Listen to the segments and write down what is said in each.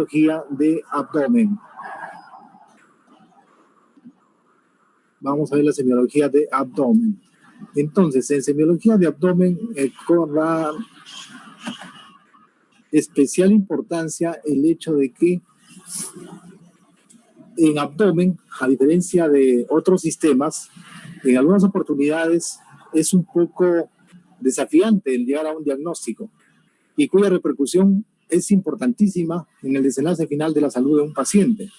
semiología de abdomen. Vamos a ver la semiología de abdomen. Entonces, en semiología de abdomen cobra especial importancia el hecho de que en abdomen, a diferencia de otros sistemas, en algunas oportunidades es un poco desafiante el llegar a un diagnóstico y cuya repercusión es importantísima en el desenlace final de la salud de un paciente.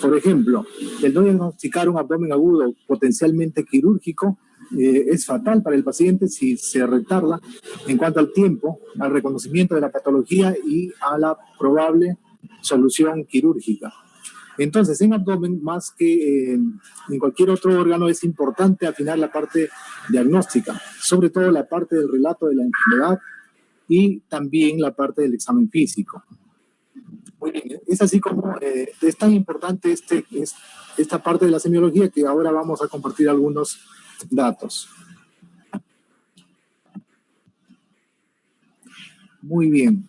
Por ejemplo, el no diagnosticar un abdomen agudo potencialmente quirúrgico es fatal para el paciente si se retarda en cuanto al tiempo, al reconocimiento de la patología y a la probable solución quirúrgica. Entonces, en abdomen, más que en cualquier otro órgano, es importante afinar la parte diagnóstica, sobre todo la parte del relato de la enfermedad y también la parte del examen físico. Muy bien, es así como es tan importante esta parte de la semiología que ahora vamos a compartir algunos datos. Muy bien.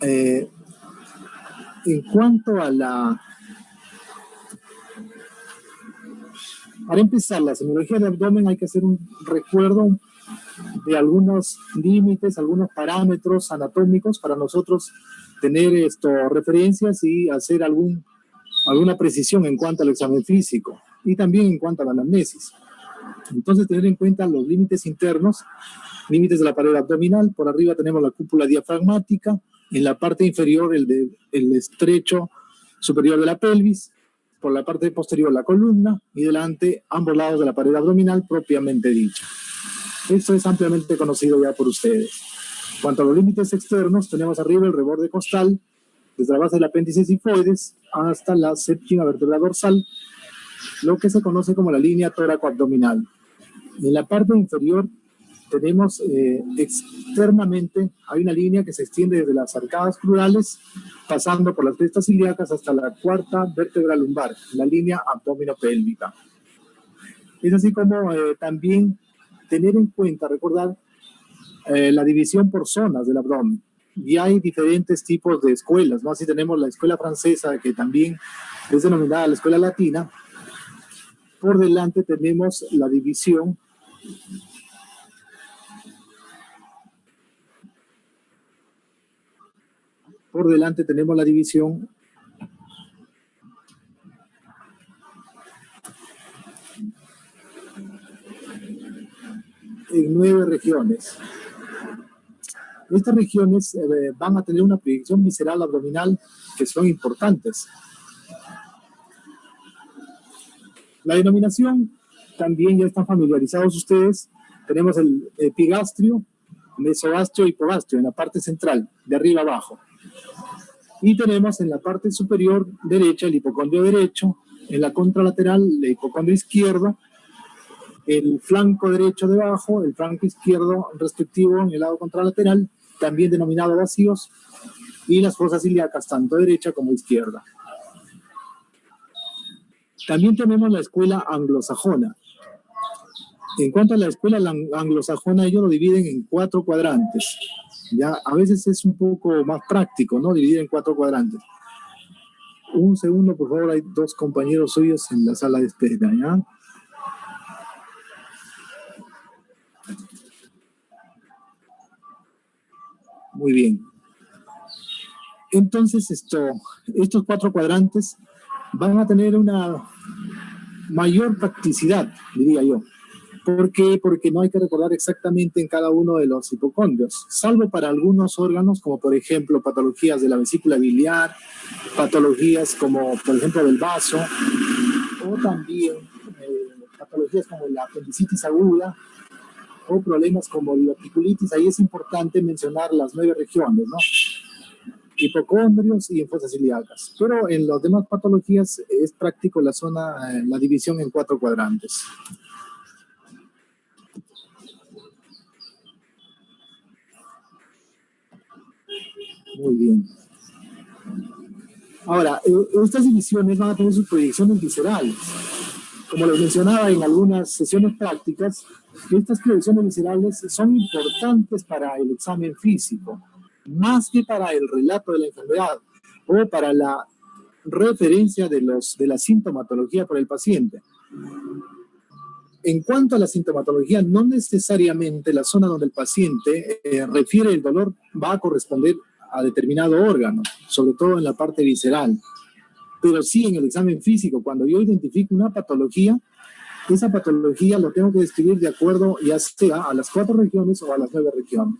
En cuanto a para empezar, la semiología de abdomen hay que hacer un recuerdo de algunos límites, algunos parámetros anatómicos para nosotros tener referencias y hacer alguna precisión en cuanto al examen físico y también en cuanto a la anamnesis. Entonces, tener en cuenta los límites internos, límites de la pared abdominal. Por arriba tenemos la cúpula diafragmática, en la parte inferior el estrecho superior de la pelvis, por la parte posterior la columna y delante ambos lados de la pared abdominal propiamente dicha. Esto es ampliamente conocido ya por ustedes. En cuanto a los límites externos, tenemos arriba el reborde costal, desde la base del apéndice sifoides hasta la séptima vértebra dorsal, lo que se conoce como la línea tóraco-abdominal. En la parte inferior tenemos externamente, hay una línea que se extiende desde las arcadas crurales, pasando por las crestas ilíacas hasta la cuarta vértebra lumbar, la línea abdominopélvica. Es así como también tener en cuenta, recordar la división por zonas del abdomen. Y hay diferentes tipos de escuelas, ¿no? Así tenemos la escuela francesa, que también es denominada la escuela latina. Por delante tenemos la división en 9 regiones. Estas regiones van a tener una proyección visceral abdominal que son importantes. La denominación también ya están familiarizados ustedes. Tenemos el epigastrio, mesogastrio y hipogastrio en la parte central, de arriba abajo. Y tenemos en la parte superior derecha el hipocondrio derecho, en la contralateral el hipocondrio izquierdo, el flanco derecho debajo, el flanco izquierdo respectivo en el lado contralateral, también denominado vacíos, y las fosas ilíacas, tanto derecha como izquierda. También tenemos la escuela anglosajona. En cuanto a la escuela anglosajona, ellos lo dividen en 4 cuadrantes. Ya, a veces es un poco más práctico, ¿no? Dividir en 4 cuadrantes. Un segundo, por favor, hay 2 compañeros suyos en la sala de espera, ¿ya? Muy bien. Entonces, estos 4 cuadrantes van a tener una mayor practicidad, diría yo. ¿Por qué? Porque no hay que recordar exactamente en cada uno de los hipocondrios, salvo para algunos órganos, como por ejemplo patologías de la vesícula biliar, patologías como por ejemplo del vaso, o también patologías como la apendicitis aguda, o problemas como diverticulitis. Ahí es importante mencionar las 9 regiones, ¿no? Hipocondrios y en fosas ilíacas. Pero en las demás patologías es práctico la división en 4 cuadrantes. Muy bien. Ahora, estas divisiones van a tener sus proyecciones viscerales. Como les mencionaba en algunas sesiones prácticas, estas proyecciones viscerales son importantes para el examen físico, más que para el relato de la enfermedad. o para la referencia de la sintomatología por el paciente. En cuanto a la sintomatología, no necesariamente la zona donde el paciente refiere el dolor va a corresponder a determinado órgano, sobre todo en la parte visceral. Pero sí en el examen físico, cuando yo identifico una patología, esa patología lo tengo que describir de acuerdo ya sea a las 4 regiones o a las 9 regiones.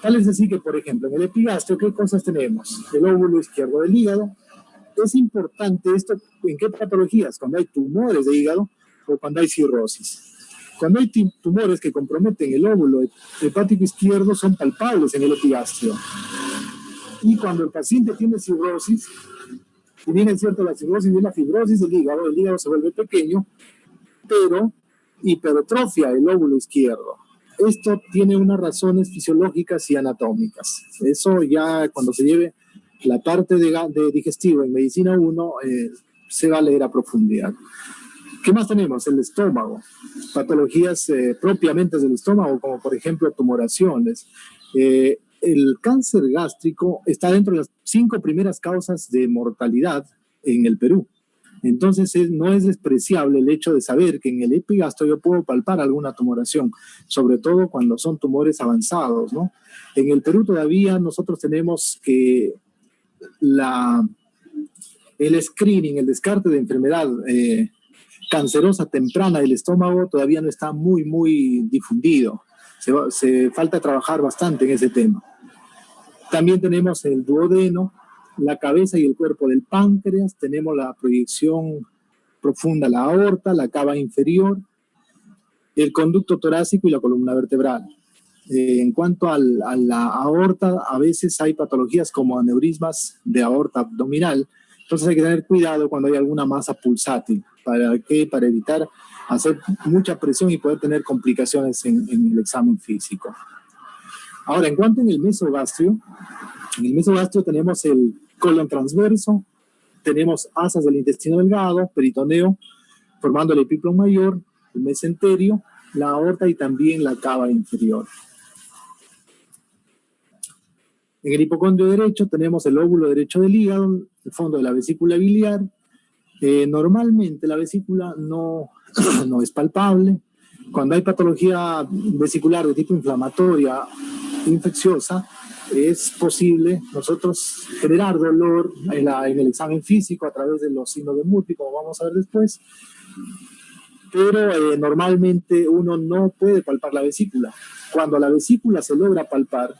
Tal es así que, por ejemplo, en el epigastrio, ¿qué cosas tenemos? El óvulo izquierdo del hígado. Es importante esto, ¿en qué patologías? Cuando hay tumores de hígado o cuando hay cirrosis. Cuando hay tumores que comprometen el óvulo hepático izquierdo son palpables en el epigastrio. Y cuando el paciente tiene cirrosis, si bien es cierto la cirrosis es la fibrosis del hígado, el hígado se vuelve pequeño, pero hipertrofia el óvulo izquierdo. Esto tiene unas razones fisiológicas y anatómicas. Eso ya cuando se lleve la parte de digestivo en medicina 1 se va a leer a profundidad. ¿Qué más tenemos? El estómago. Patologías propiamente del estómago, como por ejemplo tumoraciones. El cáncer gástrico está dentro de las 5 primeras causas de mortalidad en el Perú. Entonces no es despreciable el hecho de saber que en el epigastrio yo puedo palpar alguna tumoración, sobre todo cuando son tumores avanzados, ¿no? En el Perú todavía nosotros tenemos que el screening, el descarte de enfermedad cancerosa temprana del estómago todavía no está muy difundido. Se falta trabajar bastante en ese tema. También tenemos el duodeno, la cabeza y el cuerpo del páncreas, tenemos la proyección profunda, la aorta, la cava inferior, el conducto torácico y la columna vertebral. En cuanto a la aorta, a veces hay patologías como aneurismas de aorta abdominal, entonces hay que tener cuidado cuando hay alguna masa pulsátil. ¿Para qué? Para evitar hacer mucha presión y poder tener complicaciones en el examen físico. Ahora, en cuanto en el mesogastrio tenemos el colon transverso, tenemos asas del intestino delgado, peritoneo, formando el epíplon mayor, el mesenterio, la aorta y también la cava inferior. En el hipocondrio derecho tenemos el óvulo derecho del hígado, el fondo de la vesícula biliar. Normalmente la vesícula no es palpable. Cuando hay patología vesicular de tipo inflamatoria, infecciosa, es posible nosotros generar dolor en el examen físico a través de los signos de Murphy, como vamos a ver después. Pero normalmente uno no puede palpar la vesícula. Cuando la vesícula se logra palpar,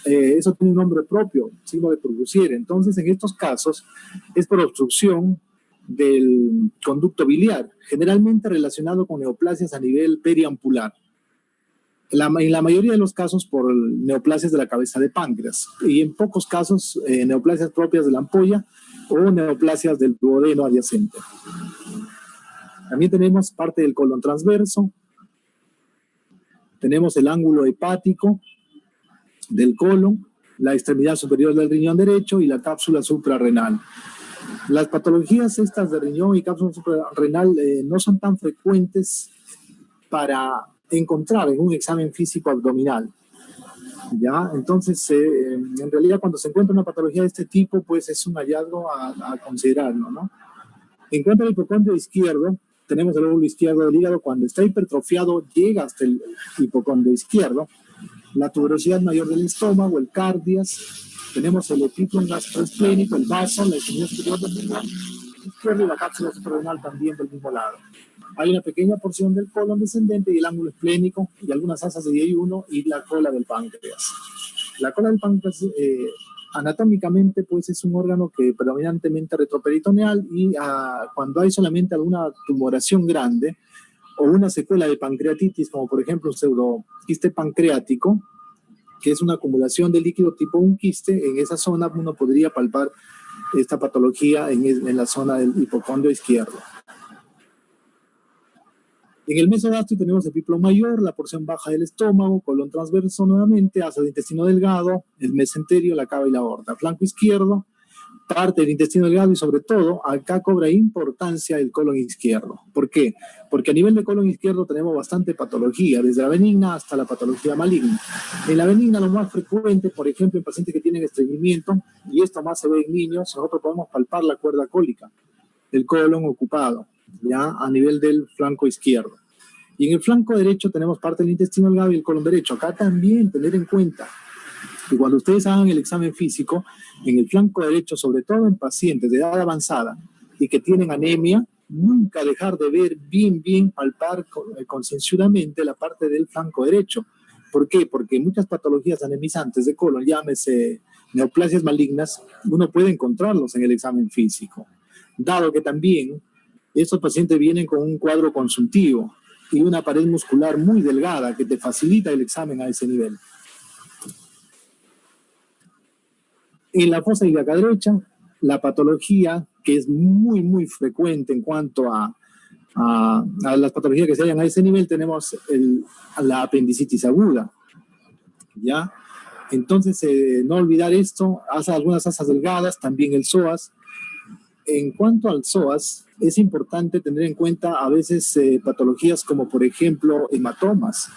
eso tiene un nombre propio, signo de Courvoisier. Entonces, en estos casos, es por obstrucción del conducto biliar, generalmente relacionado con neoplasias a nivel periampular. En la mayoría de los casos por neoplasias de la cabeza de páncreas y en pocos casos neoplasias propias de la ampolla o neoplasias del duodeno adyacente. También tenemos parte del colon transverso, tenemos el ángulo hepático del colon, la extremidad superior del riñón derecho y la cápsula suprarrenal. Las patologías estas de riñón y cápsula suprarrenal no son tan frecuentes para encontrar en un examen físico abdominal. ¿Ya? Entonces, en realidad cuando se encuentra una patología de este tipo, pues es un hallazgo a considerarlo, ¿no? En cuanto al hipocondrio izquierdo, tenemos el óvulo izquierdo del hígado. Cuando está hipertrofiado, llega hasta el hipocondrio izquierdo. La tuberosidad mayor del estómago, el cardias, tenemos el epíplon gastroesplénico, el vaso, la extremidad superior del riñón izquierdo y la cápsula suprarrenal también del mismo lado. Hay una pequeña porción del colon descendente y el ángulo esplénico y algunas asas de DI1 y la cola del páncreas. La cola del páncreas anatómicamente pues es un órgano que predominantemente retroperitoneal y cuando hay solamente alguna tumoración grande o una secuela de pancreatitis, como por ejemplo un pseudoquiste pancreático, que es una acumulación de líquido tipo un quiste, en esa zona uno podría palpar esta patología en la zona del hipocondrio izquierdo. En el mesogastrio tenemos el epíplon mayor, la porción baja del estómago, colon transverso nuevamente, asa de intestino delgado, el mesenterio, la cava y la aorta. Flanco izquierdo, parte del intestino delgado y sobre todo acá cobra importancia el colon izquierdo. ¿Por qué? Porque a nivel de colon izquierdo tenemos bastante patología, desde la benigna hasta la patología maligna. En la benigna lo más frecuente, por ejemplo, en pacientes que tienen estreñimiento, y esto más se ve en niños, nosotros podemos palpar la cuerda cólica, el colon ocupado, ya a nivel del flanco izquierdo. Y en el flanco derecho tenemos parte del intestino delgado y el colon derecho. Acá también tener en cuenta que cuando ustedes hagan el examen físico, en el flanco derecho, sobre todo en pacientes de edad avanzada y que tienen anemia, nunca dejar de ver bien, palpar concienzudamente la parte del flanco derecho. ¿Por qué? Porque muchas patologías anemizantes de colon, llámese neoplasias malignas, uno puede encontrarlos en el examen físico. Dado que también estos pacientes vienen con un cuadro consultivo y una pared muscular muy delgada que te facilita el examen a ese nivel. En la fosa ilíaca derecha, la patología que es muy frecuente en cuanto a las patologías que se hallan a ese nivel, tenemos la apendicitis aguda, ¿ya? Entonces, no olvidar esto, algunas asas delgadas, también el psoas. En cuanto al psoas, es importante tener en cuenta a veces patologías como, por ejemplo, hematomas,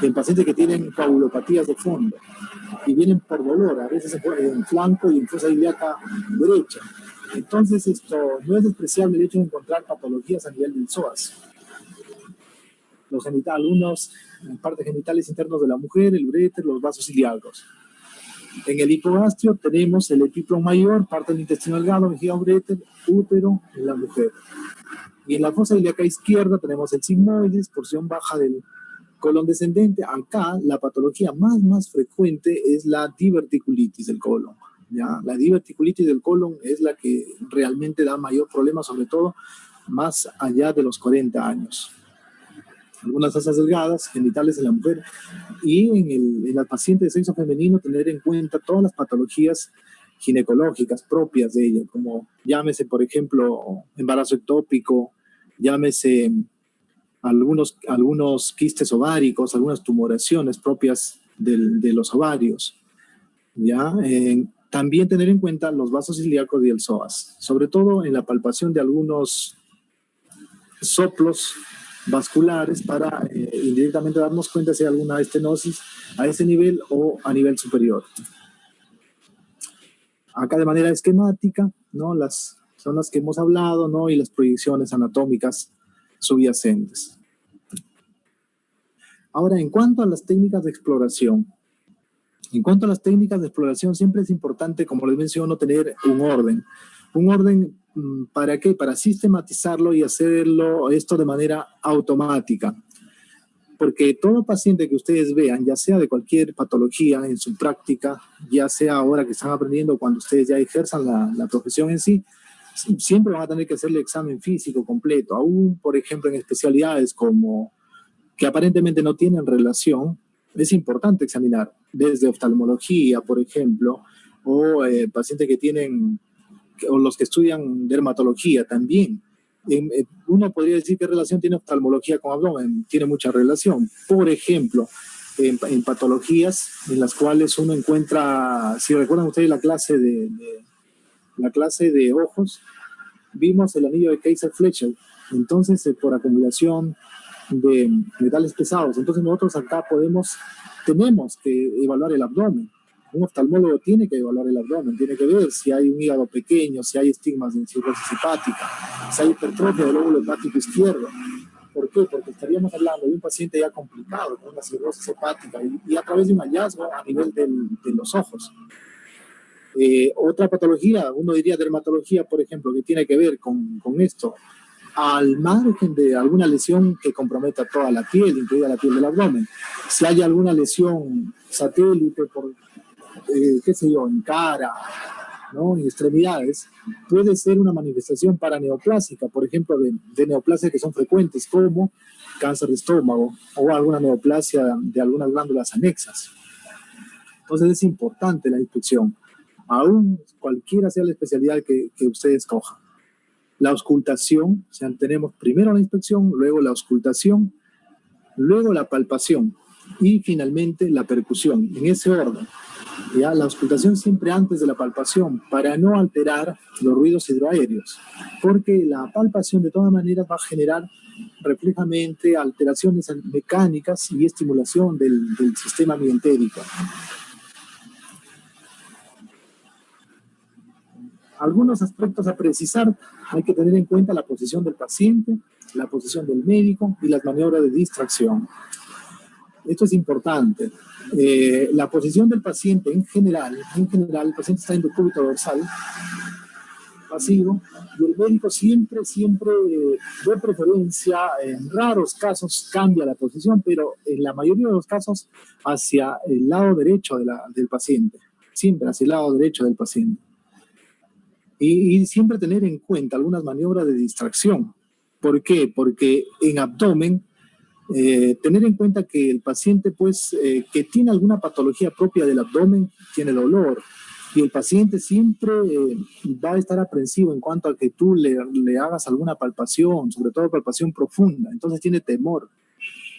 en pacientes que tienen coagulopatías de fondo y vienen por dolor, a veces en flanco y en fosa ilíaca derecha. Entonces, esto no es despreciable el hecho de encontrar patologías a nivel del psoas. Algunos partes genitales internos de la mujer, el uréter, los vasos ilíacos. En el hipogastrio tenemos el epíplon mayor, parte del intestino delgado, vejiga, uréter, útero en la mujer. Y en la fosa ilíaca izquierda tenemos el sigmoides, porción baja del colon descendente. Acá la patología más frecuente es la diverticulitis del colon. ¿Ya? La diverticulitis del colon es la que realmente da mayor problema, sobre todo más allá de los 40 años. Algunas asas delgadas, genitales en la mujer, y en la paciente de sexo femenino tener en cuenta todas las patologías ginecológicas propias de ella, como llámese, por ejemplo, embarazo ectópico, llámese algunos quistes ováricos, algunas tumoraciones propias de los ovarios. ¿Ya? También tener en cuenta los vasos ilíacos y el psoas, sobre todo en la palpación de algunos soplos vasculares para indirectamente darnos cuenta si hay alguna estenosis a ese nivel o a nivel superior. Acá de manera esquemática, ¿no? Son las que hemos hablado, ¿no? Y las proyecciones anatómicas subyacentes. Ahora, en cuanto a las técnicas de exploración, siempre es importante, como les menciono, tener un orden. ¿Un orden para qué? Para sistematizarlo y hacerlo esto de manera automática. Porque todo paciente que ustedes vean, ya sea de cualquier patología en su práctica, ya sea ahora que están aprendiendo, cuando ustedes ya ejerzan la profesión en sí, siempre van a tener que hacerle examen físico completo. Aún, por ejemplo, en especialidades como que aparentemente no tienen relación, es importante examinar desde oftalmología, por ejemplo, o pacientes que tienen, o los que estudian dermatología también. Uno podría decir qué relación tiene oftalmología con abdomen. Tiene mucha relación. Por ejemplo, en patologías en las cuales uno encuentra, si recuerdan ustedes la clase de ojos, vimos el anillo de Kaiser-Fletcher. Entonces, por acumulación de metales pesados. Entonces nosotros acá tenemos que evaluar el abdomen. Un oftalmólogo tiene que evaluar el abdomen, tiene que ver si hay un hígado pequeño, si hay estigmas de cirrosis hepática, si hay hipertrofia del lóbulo hepático izquierdo. ¿Por qué? Porque estaríamos hablando de un paciente ya complicado con una cirrosis hepática y a través de un hallazgo a nivel de los ojos. Otra patología, uno diría dermatología, por ejemplo, que tiene que ver con esto, al margen de alguna lesión que comprometa toda la piel, incluida la piel del abdomen. Si hay alguna lesión satélite por, qué sé yo, en cara, ¿no? En extremidades, puede ser una manifestación paraneoplásica, por ejemplo, de neoplasias que son frecuentes, como cáncer de estómago o alguna neoplasia de algunas glándulas anexas. Entonces es importante la inspección, aún cualquiera sea la especialidad que usted escoja. La auscultación, o sea, tenemos primero la inspección, luego la auscultación, luego la palpación y finalmente la percusión, en ese orden. ¿ya? La auscultación siempre antes de la palpación para no alterar los ruidos hidroaéreos, porque la palpación de todas maneras va a generar reflejamente alteraciones mecánicas y estimulación del sistema mientérico. Algunos aspectos a precisar: hay que tener en cuenta la posición del paciente, la posición del médico y las maniobras de distracción. Esto es importante. La posición del paciente en general, el paciente está en decúbito dorsal, pasivo, y el médico siempre, de preferencia, en raros casos cambia la posición, pero en la mayoría de los casos hacia el lado derecho del paciente, siempre hacia el lado derecho del paciente. Y siempre tener en cuenta algunas maniobras de distracción. ¿Por qué? Porque en abdomen, tener en cuenta que el paciente, pues, que tiene alguna patología propia del abdomen, tiene dolor, y el paciente siempre va a estar aprensivo en cuanto a que tú le hagas alguna palpación, sobre todo palpación profunda, entonces tiene temor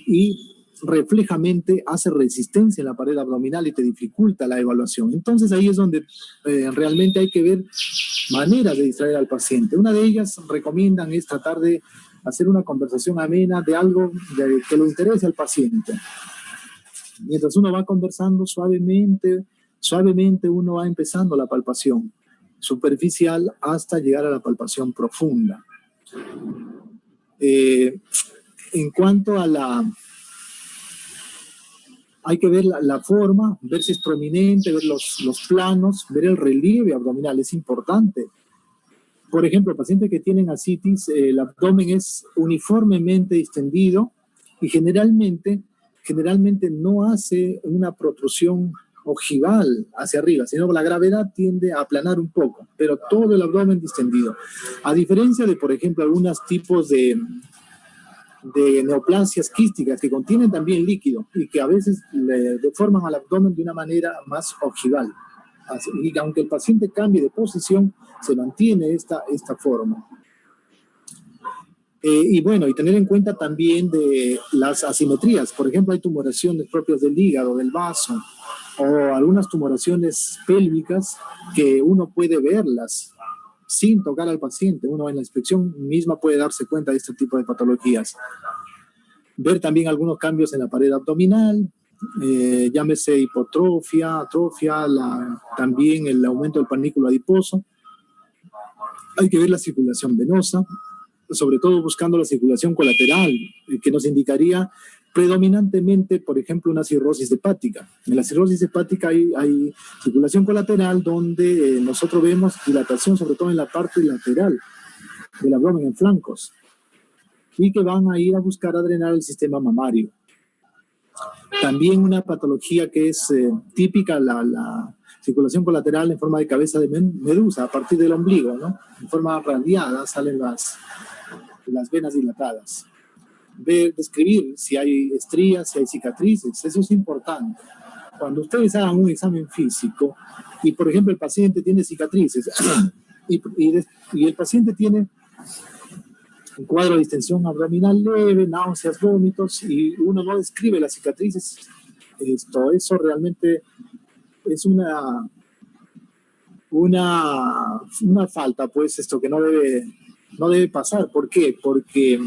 y reflejamente hace resistencia en la pared abdominal y te dificulta la evaluación. Entonces ahí es donde realmente hay que ver maneras de distraer al paciente. Una de ellas recomiendan es tratar de hacer una conversación amena de algo que le interese al paciente. Mientras uno va conversando suavemente uno va empezando la palpación superficial hasta llegar a la palpación profunda. En cuanto a hay que ver la forma, ver si es prominente, ver los planos, ver el relieve abdominal, es importante. Por ejemplo, pacientes que tienen ascitis, el abdomen es uniformemente distendido y generalmente no hace una protrusión ojival hacia arriba, sino que la gravedad tiende a aplanar un poco, pero todo el abdomen distendido. A diferencia de, por ejemplo, algunos tipos de neoplasias quísticas que contienen también líquido y que a veces le deforman al abdomen de una manera más ojival. Y aunque el paciente cambie de posición, se mantiene esta forma. Y bueno, y tener en cuenta también de las asimetrías. Por ejemplo, hay tumoraciones propias del hígado, del vaso, o algunas tumoraciones pélvicas que uno puede verlas sin tocar al paciente. Uno en la inspección misma puede darse cuenta de este tipo de patologías. Ver también algunos cambios en la pared abdominal, llámese hipotrofia, atrofia, también el aumento del panículo adiposo. Hay que ver la circulación venosa, sobre todo buscando la circulación colateral, que nos indicaría predominantemente, por ejemplo, una cirrosis hepática. En la cirrosis hepática hay circulación colateral donde nosotros vemos dilatación, sobre todo en la parte lateral del abdomen, en flancos, y que van a ir a buscar a drenar el sistema mamario. También una patología que es típica, la circulación colateral en forma de cabeza de medusa a partir del ombligo, ¿no? En forma radiada salen las venas dilatadas. Describir si hay estrías, si hay cicatrices, eso es importante. Cuando ustedes hagan un examen físico y, por ejemplo, el paciente tiene cicatrices y el paciente tiene un cuadro de distensión abdominal leve, náuseas, vómitos, y uno no describe las cicatrices, eso realmente es una falta, pues, que no debe pasar. ¿Por qué? Porque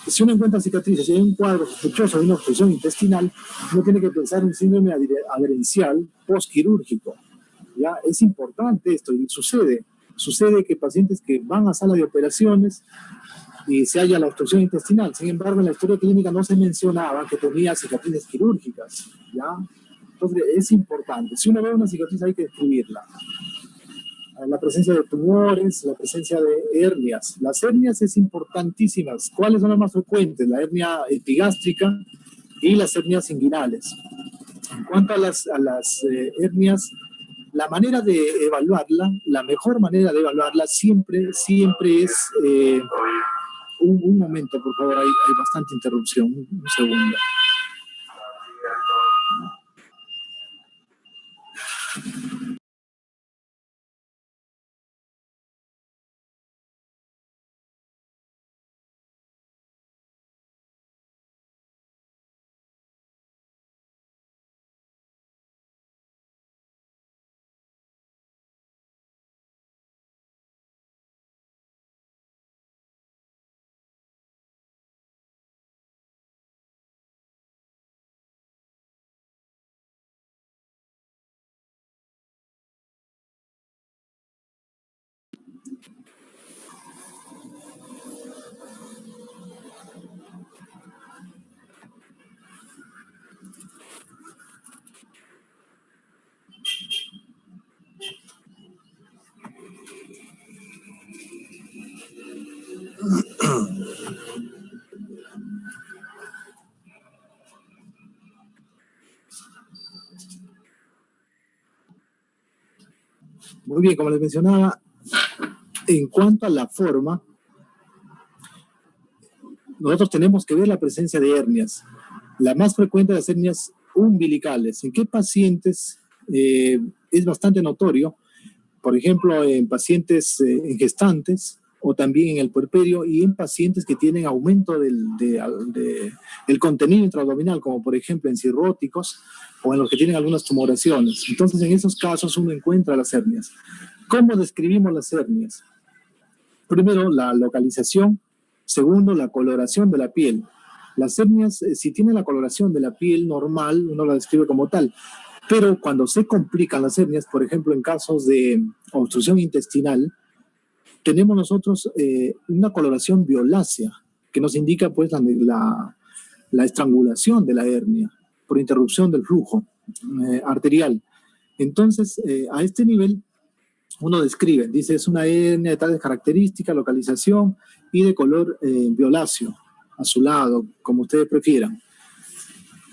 si uno encuentra cicatrices y hay un cuadro sospechoso de una obstrucción intestinal, uno tiene que pensar en un síndrome adherencial postquirúrgico. ¿Ya? Es importante esto y sucede que pacientes que van a sala de operaciones y se halla la obstrucción intestinal. Sin embargo, en la historia clínica no se mencionaba que tenía cicatrices quirúrgicas, ¿ya? Entonces, es importante. Si uno ve una cicatriz, hay que describirla. La presencia de tumores, la presencia de hernias. Las hernias es importantísimas. ¿Cuáles son las más frecuentes? La hernia epigástrica y las hernias inguinales. En cuanto a las hernias, la manera de evaluarla, la mejor manera de evaluarla siempre es... un momento, por favor, hay bastante interrupción. Un segundo. Muy bien, como les mencionaba, en cuanto a la forma, nosotros tenemos que ver la presencia de hernias. La más frecuente de las hernias umbilicales. ¿En qué pacientes es bastante notorio? Por ejemplo, en pacientes en gestantes o también en el puerperio y en pacientes que tienen aumento del contenido intraabdominal, como por ejemplo en cirróticos o en los que tienen algunas tumoraciones. Entonces, en esos casos uno encuentra las hernias. ¿Cómo describimos las hernias? Primero, la localización. Segundo, la coloración de la piel. Las hernias, si tienen la coloración de la piel normal, uno la describe como tal. Pero cuando se complican las hernias, por ejemplo, en casos de obstrucción intestinal, tenemos nosotros una coloración violácea, que nos indica pues la estrangulación de la hernia por interrupción del flujo arterial. Entonces, a este nivel, uno describe, dice, es una hernia de tales características, localización y de color violáceo, azulado, como ustedes prefieran.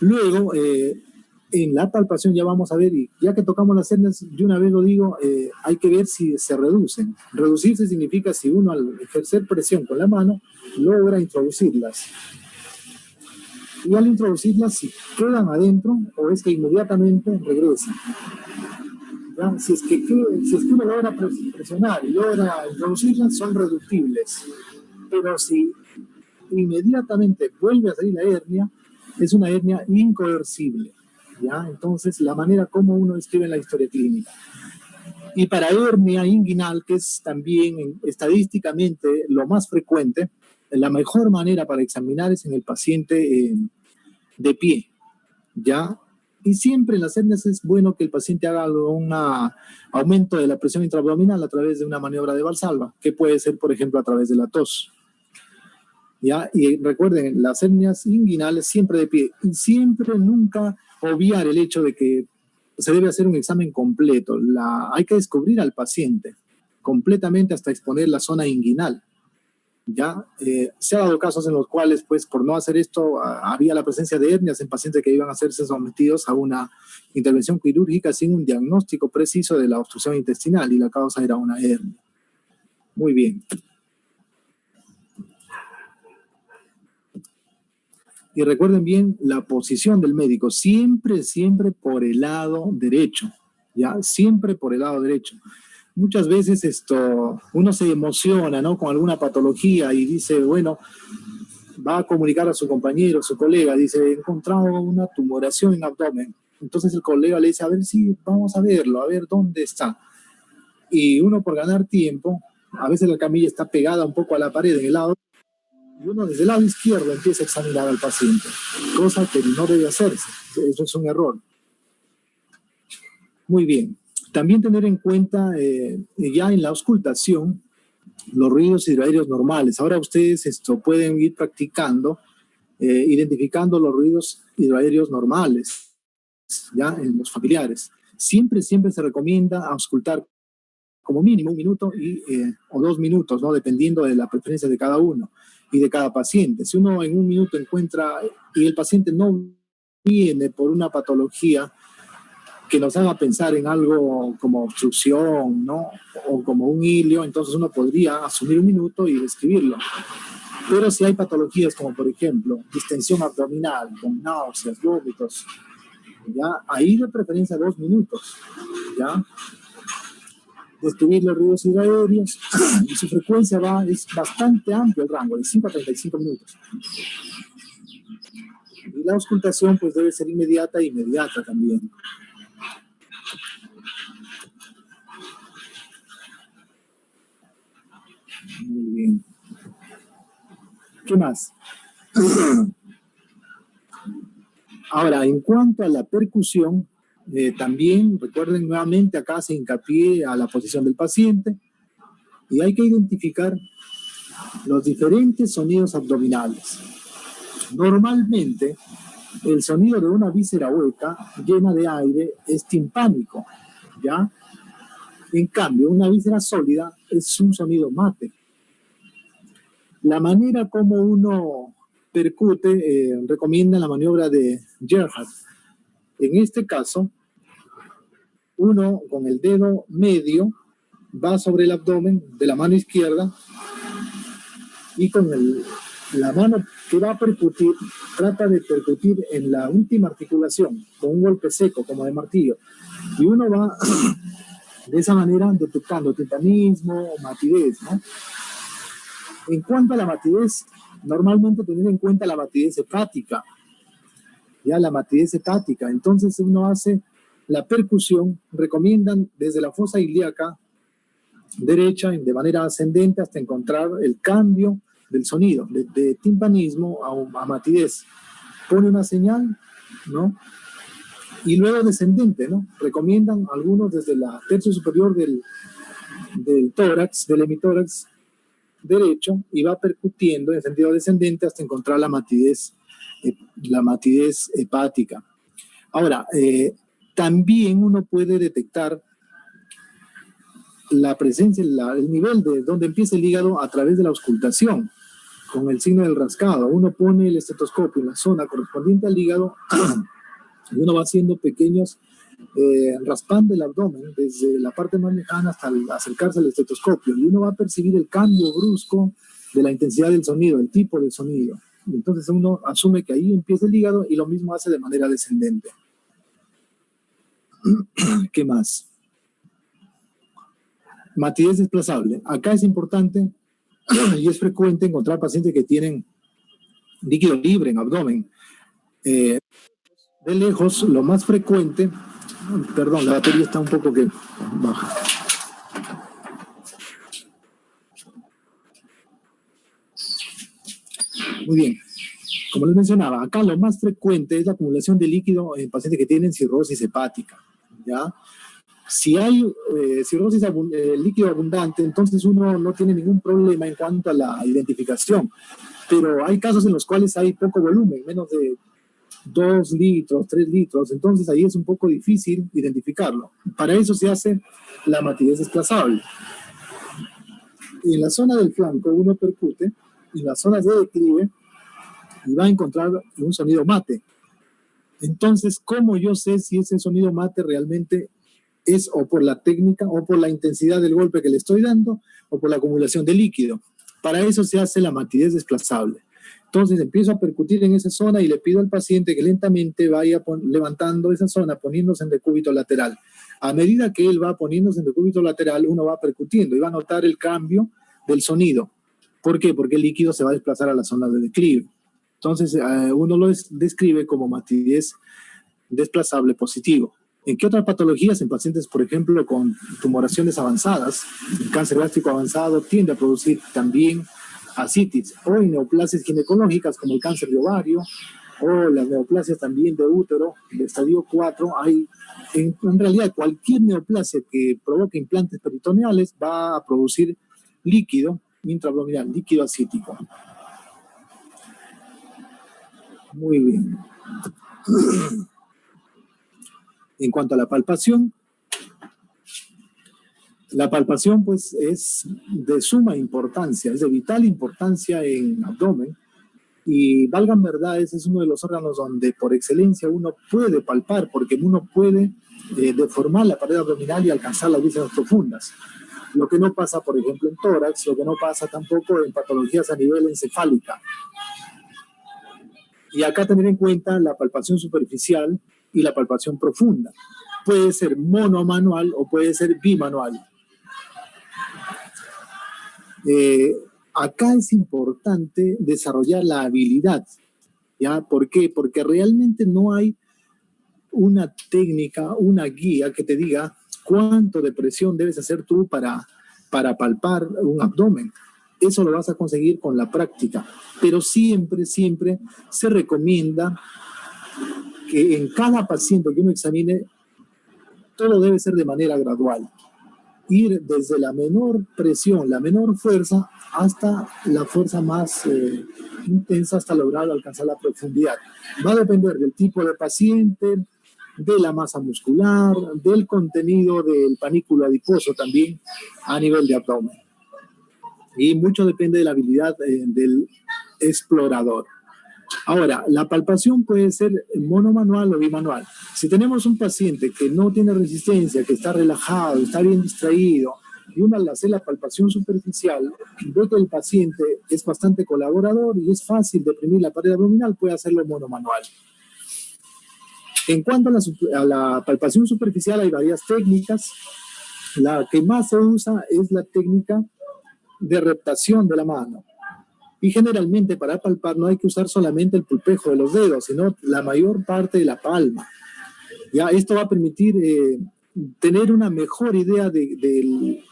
Luego, en la palpación ya vamos a ver, y ya que tocamos las hernias, de una vez lo digo, hay que ver si se reducen. Reducirse significa si uno al ejercer presión con la mano logra introducirlas. Y al introducirlas, si quedan adentro o es que inmediatamente regresan. ¿Ya? Si es que uno logra presionar y logra introducirlas, son reductibles. Pero si inmediatamente vuelve a salir la hernia, es una hernia incoercible. ¿Ya? Entonces, la manera como uno escribe en la historia clínica. Y para hernia inguinal, que es también estadísticamente lo más frecuente, la mejor manera para examinar es en el paciente de pie, ¿ya? Y siempre en las hernias es bueno que el paciente haga un aumento de la presión intraabdominal a través de una maniobra de Valsalva, que puede ser, por ejemplo, a través de la tos. ¿Ya? Y recuerden, las hernias inguinales siempre de pie, y siempre nunca obviar el hecho de que se debe hacer un examen completo. Hay que descubrir al paciente completamente hasta exponer la zona inguinal. ¿Ya? Se ha dado casos en los cuales, pues, por no hacer esto, había la presencia de hernias en pacientes que iban a serse sometidos a una intervención quirúrgica sin un diagnóstico preciso de la obstrucción intestinal, y la causa era una hernia. Muy bien. Y recuerden bien la posición del médico, siempre por el lado derecho, ¿ya? Siempre por el lado derecho. Muchas veces uno se emociona, ¿no?, con alguna patología y dice, bueno, va a comunicar a su compañero, su colega, dice, he encontrado una tumoración en abdomen. Entonces el colega le dice, a ver, sí, vamos a verlo, a ver dónde está. Y uno, por ganar tiempo, a veces la camilla está pegada un poco a la pared en el lado, y uno desde el lado izquierdo empieza a examinar al paciente, cosa que no debe hacerse. Eso es un error. Muy bien. También tener en cuenta ya en la auscultación los ruidos hidroaéreos normales. Ahora ustedes pueden ir practicando, identificando los ruidos hidroaéreos normales, ya en los familiares. Siempre se recomienda auscultar como mínimo 1 minuto o 2 minutos, ¿no?, dependiendo de la preferencia de cada uno y de cada paciente. Si uno en 1 minuto encuentra y el paciente no viene por una patología que nos haga pensar en algo como obstrucción, ¿no?, o como un hilio, entonces uno podría asumir 1 minuto y describirlo. Pero si hay patologías como, por ejemplo, distensión abdominal, con náuseas, vómitos, ¿ya?, ahí de preferencia 2 minutos, ¿ya? Describir los ruidos hidroaéreos y su frecuencia es bastante amplio el rango, de 5 a 35 minutos. Y la auscultación pues debe ser inmediata también. Muy bien. ¿Qué más? Ahora, en cuanto a la percusión, también recuerden nuevamente, acá se hincapié a la posición del paciente y hay que identificar los diferentes sonidos abdominales. Normalmente, el sonido de una víscera hueca llena de aire es timpánico, ¿ya? En cambio, una víscera sólida es un sonido mate. La manera como uno percute recomienda la maniobra de Gerhardt. En este caso, uno con el dedo medio va sobre el abdomen de la mano izquierda y con la mano que va a percutir, trata de percutir en la última articulación con un golpe seco como de martillo. Y uno va de esa manera detectando timpanismo o matidez, ¿no? En cuanto a la matidez, normalmente tener en cuenta la matidez hepática, ya la matidez hepática. Entonces uno hace la percusión, recomiendan desde la fosa ilíaca derecha de manera ascendente hasta encontrar el cambio del sonido, de timpanismo a matidez. Pone una señal, ¿no? Y luego descendente, ¿no? Recomiendan algunos desde la tercio superior del tórax, del hemitórax derecho, y va percutiendo en sentido descendente hasta encontrar la matidez hepática. Ahora, también uno puede detectar la presencia, el nivel de donde empieza el hígado a través de la auscultación, con el signo del rascado. Uno pone el estetoscopio en la zona correspondiente al hígado y uno va haciendo pequeños raspando el abdomen desde la parte más lejana hasta acercarse al estetoscopio, y uno va a percibir el cambio brusco de la intensidad del sonido, el tipo de sonido. Entonces uno asume que ahí empieza el hígado y lo mismo hace de manera descendente. ¿Qué más? Matidez desplazable. Acá es importante y es frecuente encontrar pacientes que tienen líquido libre en abdomen. De lejos, lo más frecuente, perdón, la batería está un poco que baja. Muy bien. Como les mencionaba, acá lo más frecuente es la acumulación de líquido en pacientes que tienen cirrosis hepática, ¿ya? Si hay cirrosis líquido abundante, entonces uno no tiene ningún problema en cuanto a la identificación, pero hay casos en los cuales hay poco volumen, menos de 2 litros, 3 litros, entonces ahí es un poco difícil identificarlo. Para eso se hace la matidez desplazable. En la zona del flanco uno percute, en las zonas de declive, y va a encontrar un sonido mate. Entonces, ¿cómo yo sé si ese sonido mate realmente es o por la técnica o por la intensidad del golpe que le estoy dando o por la acumulación de líquido? Para eso se hace la matidez desplazable. Entonces empiezo a percutir en esa zona y le pido al paciente que lentamente vaya levantando esa zona, poniéndose en decúbito lateral. A medida que él va poniéndose en decúbito lateral, uno va percutiendo y va a notar el cambio del sonido. ¿Por qué? Porque el líquido se va a desplazar a la zona de declive. Entonces uno lo describe como matidez desplazable positivo. ¿En qué otras patologías? En pacientes, por ejemplo, con tumoraciones avanzadas, el cáncer gástrico avanzado tiende a producir también ascitis, o en neoplasias ginecológicas como el cáncer de ovario o las neoplasias también de útero de estadio 4. Hay, en realidad, cualquier neoplasia que provoque implantes peritoneales va a producir líquido intraabdominal, líquido ascítico. Muy bien. En cuanto a la palpación pues es de suma importancia, es de vital importancia en abdomen, y valgan verdades, es uno de los órganos donde por excelencia uno puede palpar, porque uno puede deformar la pared abdominal y alcanzar las vísceras profundas. Lo que no pasa, por ejemplo, en tórax, lo que no pasa tampoco en patologías a nivel encefálica. Y acá tener en cuenta la palpación superficial y la palpación profunda. Puede ser monomanual o puede ser bimanual. Acá es importante desarrollar la habilidad, ¿ya? ¿Por qué? Porque realmente no hay una técnica, una guía que te diga cuánto de presión debes hacer tú para palpar un abdomen. Eso lo vas a conseguir con la práctica, pero siempre se recomienda que en cada paciente que uno examine, todo debe ser de manera gradual. Ir desde la menor presión, la menor fuerza, hasta la fuerza más intensa, hasta lograr alcanzar la profundidad. Va a depender del tipo de paciente, de la masa muscular, del contenido del panículo adiposo también a nivel de abdomen. Y mucho depende de la habilidad del explorador. Ahora, la palpación puede ser monomanual o bimanual. Si tenemos un paciente que no tiene resistencia, que está relajado, está bien distraído, y uno al hacer la palpación superficial ve que el paciente es bastante colaborador y es fácil deprimir la pared abdominal, puede hacerlo monomanual. En cuanto a la palpación superficial hay varias técnicas. La que más se usa es la técnica de reptación de la mano. Y generalmente para palpar no hay que usar solamente el pulpejo de los dedos, sino la mayor parte de la palma. Ya esto va a permitir tener una mejor idea de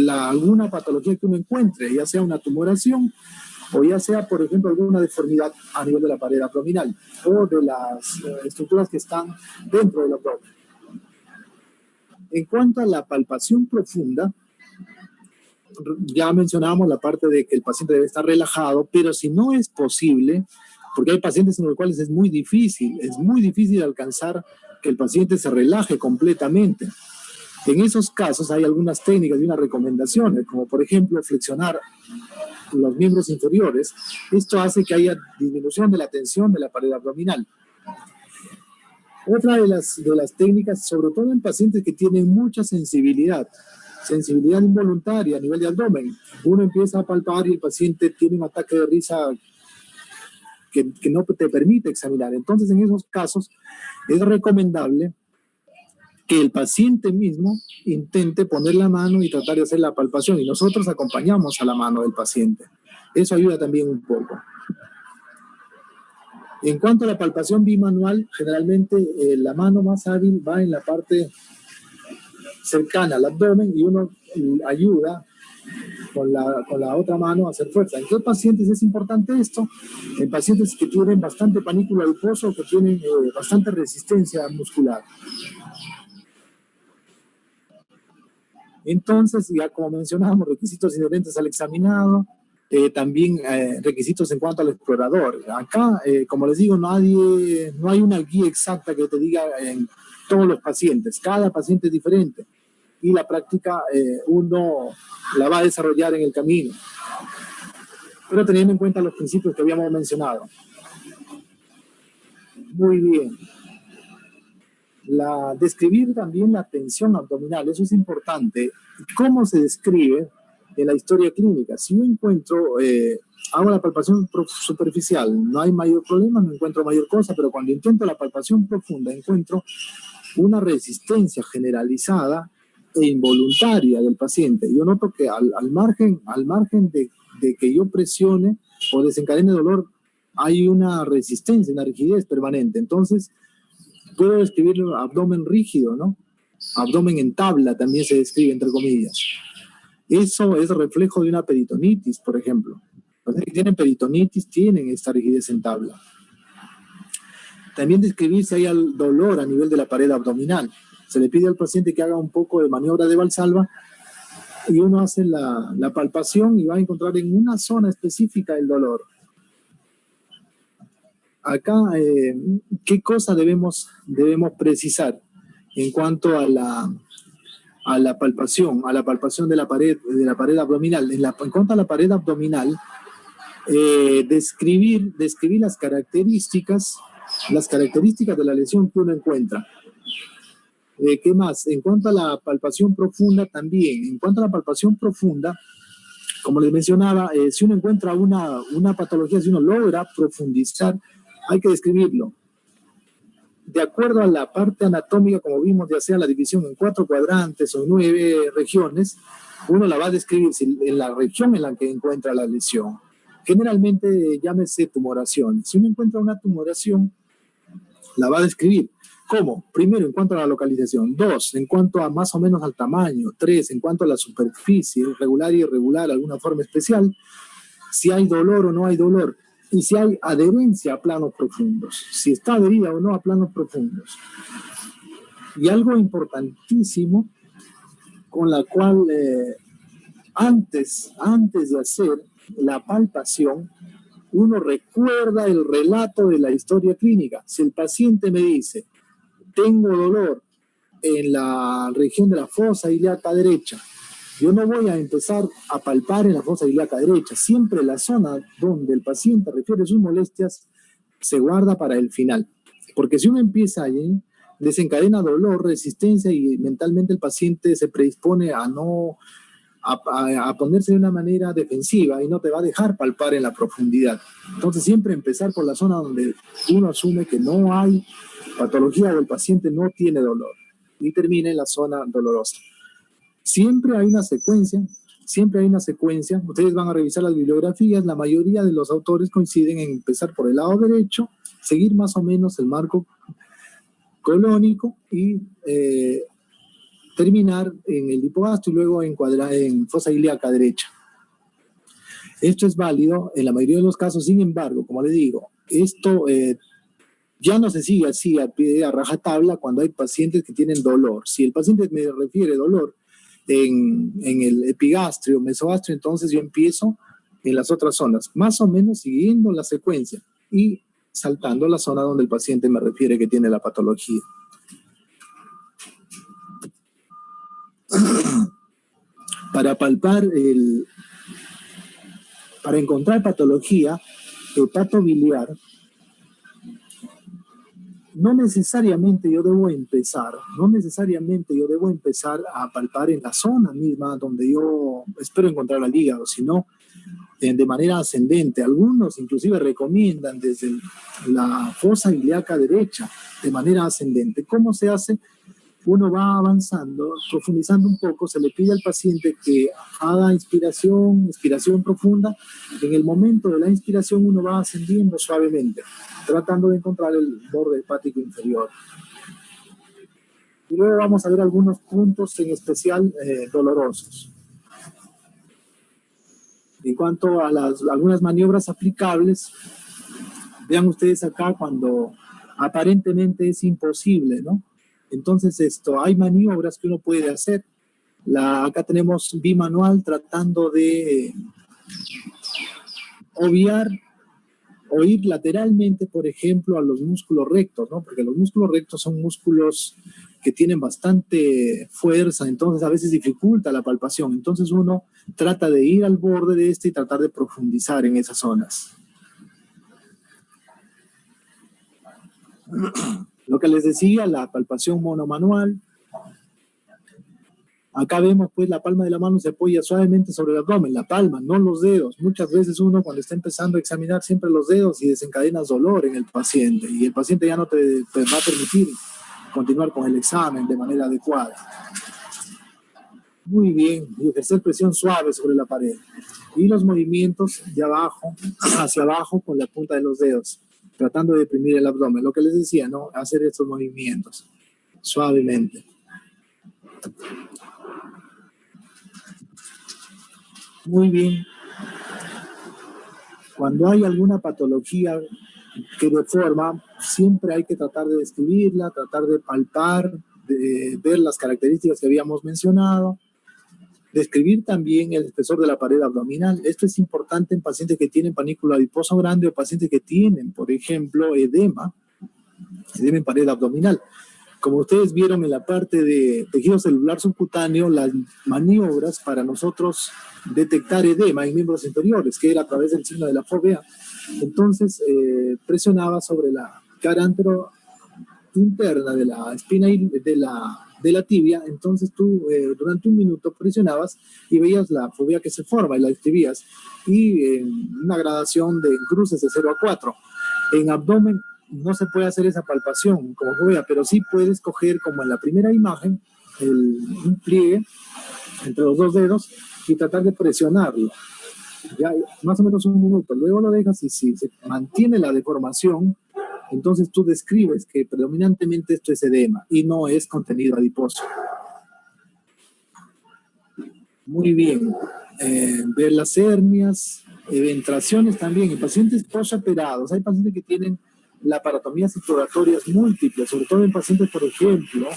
alguna patología que uno encuentre, ya sea una tumoración o ya sea, por ejemplo, alguna deformidad a nivel de la pared abdominal o de las estructuras que están dentro del abdomen. En cuanto a la palpación profunda, ya mencionábamos la parte de que el paciente debe estar relajado, pero si no es posible, porque hay pacientes en los cuales es muy difícil alcanzar que el paciente se relaje completamente. En esos casos hay algunas técnicas y unas recomendaciones, como por ejemplo flexionar los miembros inferiores. Esto hace que haya disminución de la tensión de la pared abdominal. Otra de las técnicas, sobre todo en pacientes que tienen mucha sensibilidad involuntaria a nivel de abdomen, uno empieza a palpar y el paciente tiene un ataque de risa que no te permite examinar. Entonces, en esos casos, es recomendable que el paciente mismo intente poner la mano y tratar de hacer la palpación, y nosotros acompañamos a la mano del paciente. Eso ayuda también un poco. En cuanto a la palpación bimanual, generalmente la mano más hábil va en la parte cercana al abdomen y uno ayuda con la otra mano a hacer fuerza. ¿En qué pacientes es importante esto? En pacientes que tienen bastante panículo adiposo, que tienen bastante resistencia muscular. Entonces, ya como mencionábamos, requisitos inherentes al examinado, también requisitos en cuanto al explorador. Acá, como les digo, no hay una guía exacta que te diga en todos los pacientes. Cada paciente es diferente y la práctica uno la va a desarrollar en el camino, pero teniendo en cuenta los principios que habíamos mencionado. Muy bien. Describir también la tensión abdominal, eso es importante. ¿Cómo se describe en la historia clínica? Si yo hago la palpación superficial, no hay mayor problema, no encuentro mayor cosa, pero cuando intento la palpación profunda, encuentro una resistencia generalizada e involuntaria del paciente. Yo noto que al margen de que yo presione o desencadene dolor, hay una resistencia, una rigidez permanente. Entonces, puedo describirlo abdomen rígido, ¿no? Abdomen en tabla también se describe, entre comillas. Eso es reflejo de una peritonitis, por ejemplo. Los que tienen peritonitis tienen esta rigidez en tabla. También describir si hay dolor a nivel de la pared abdominal. Se le pide al paciente que haga un poco de maniobra de Valsalva y uno hace la palpación y va a encontrar en una zona específica el dolor. Acá, ¿qué cosa debemos precisar en cuanto a la palpación de la pared abdominal? En cuanto a la pared abdominal, describir las características de la lesión que uno encuentra. ¿Qué más? En cuanto a la palpación profunda también. En cuanto a la palpación profunda, como les mencionaba, si uno encuentra una patología, si uno logra profundizar, hay que describirlo. De acuerdo a la parte anatómica, como vimos, ya sea la división en 4 cuadrantes o en 9 regiones, uno la va a describir en la región en la que encuentra la lesión. Generalmente llámese tumoración. Si uno encuentra una tumoración, la va a describir. ¿Cómo? Primero, en cuanto a la localización. 2, en cuanto a más o menos al tamaño. 3, en cuanto a la superficie, regular y irregular, alguna forma especial. Si hay dolor o no hay dolor. Y si hay adherencia a planos profundos, si está adherida o no a planos profundos. Y algo importantísimo con la cual antes de hacer la palpación, uno recuerda el relato de la historia clínica. Si el paciente me dice, tengo dolor en la región de la fosa ilíaca derecha, yo no voy a empezar a palpar en la fosa ilíaca derecha. Siempre la zona donde el paciente refiere sus molestias se guarda para el final. Porque si uno empieza allí, desencadena dolor, resistencia y mentalmente el paciente se predispone a no a ponerse de una manera defensiva y no te va a dejar palpar en la profundidad. Entonces siempre empezar por la zona donde uno asume que no hay patología o el paciente no tiene dolor y termina en la zona dolorosa. Siempre hay una secuencia, ustedes van a revisar las bibliografías, la mayoría de los autores coinciden en empezar por el lado derecho, seguir más o menos el marco colónico y terminar en el hipogastro y luego en fosa ilíaca derecha. Esto es válido en la mayoría de los casos, sin embargo, como les digo, esto ya no se sigue así a rajatabla cuando hay pacientes que tienen dolor. Si el paciente me refiere dolor en el epigastrio, mesogastrio, entonces yo empiezo en las otras zonas, más o menos siguiendo la secuencia y saltando la zona donde el paciente me refiere que tiene la patología. Para palpar para encontrar patología hepatobiliar, no necesariamente yo debo empezar a palpar en la zona misma donde yo espero encontrar al hígado, sino de manera ascendente. Algunos inclusive recomiendan desde la fosa ilíaca derecha, de manera ascendente. ¿Cómo se hace? Uno va avanzando, profundizando un poco, se le pide al paciente que haga inspiración profunda. En el momento de la inspiración uno va ascendiendo suavemente, tratando de encontrar el borde hepático inferior. Y luego vamos a ver algunos puntos en especial dolorosos. En cuanto a algunas maniobras aplicables, vean ustedes acá cuando aparentemente es imposible, ¿no? Entonces hay maniobras que uno puede hacer. Acá tenemos bimanual tratando de o ir lateralmente, por ejemplo, a los músculos rectos, ¿no? Porque los músculos rectos son músculos que tienen bastante fuerza, entonces a veces dificulta la palpación. Entonces uno trata de ir al borde de y tratar de profundizar en esas zonas. Lo que les decía, la palpación monomanual. Acá vemos pues la palma de la mano se apoya suavemente sobre el abdomen, la palma, no los dedos. Muchas veces uno cuando está empezando a examinar siempre los dedos y desencadenas dolor en el paciente y el paciente ya no te va a permitir continuar con el examen de manera adecuada. Muy bien, y ejercer presión suave sobre la pared. Y los movimientos de abajo hacia abajo con la punta de los dedos, tratando de deprimir el abdomen. Lo que les decía, ¿no? Hacer estos movimientos suavemente. Muy bien. Cuando hay alguna patología que deforma, siempre hay que tratar de describirla, tratar de palpar, de ver las características que habíamos mencionado, describir también el espesor de la pared abdominal. Esto es importante en pacientes que tienen panículo adiposo grande o pacientes que tienen, por ejemplo, edema en pared abdominal. Como ustedes vieron en la parte de tejido celular subcutáneo, las maniobras para nosotros detectar edema en miembros inferiores, que era a través del signo de la fovea. Entonces, presionaba sobre la cara antero interna de la espina de la tibia. Entonces tú durante un minuto presionabas y veías la fovea que se forma y la describías. Y una gradación de cruces de 0 a 4. En abdomen no se puede hacer esa palpación como fovea, pero sí puedes coger, como en la primera imagen, un pliegue entre los dos dedos y tratar de presionarlo. Ya más o menos un minuto. Luego lo dejas y si se mantiene la deformación, entonces tú describes que predominantemente esto es edema y no es contenido adiposo. Muy bien. Ver las hernias, eventraciones también. En pacientes posoperados, hay pacientes que tienen laparotomías exploratorias múltiples, sobre todo en pacientes, por ejemplo,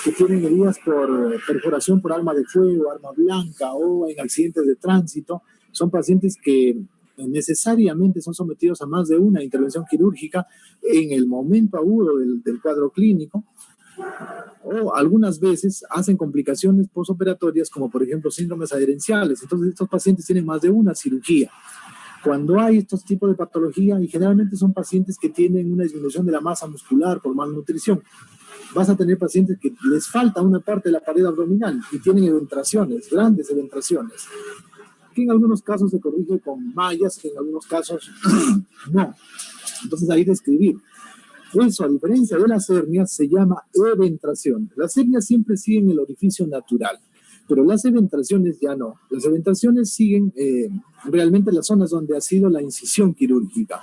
que tienen heridas por perforación por arma de fuego, arma blanca o en accidentes de tránsito. Son pacientes que necesariamente son sometidos a más de una intervención quirúrgica en el momento agudo del cuadro clínico, o algunas veces hacen complicaciones posoperatorias como por ejemplo síndromes adherenciales. Entonces estos pacientes tienen más de una cirugía. Cuando hay estos tipos de patología, y generalmente son pacientes que tienen una disminución de la masa muscular por malnutrición, vas a tener pacientes que les falta una parte de la pared abdominal y tienen eventraciones, grandes eventraciones, que en algunos casos se corrige con mallas, que en algunos casos no. Entonces ahí describir. Eso, a diferencia de las hernias, se llama eventración. Las hernias siempre siguen el orificio natural, pero las eventraciones ya no. Las eventraciones siguen realmente las zonas donde ha sido la incisión quirúrgica.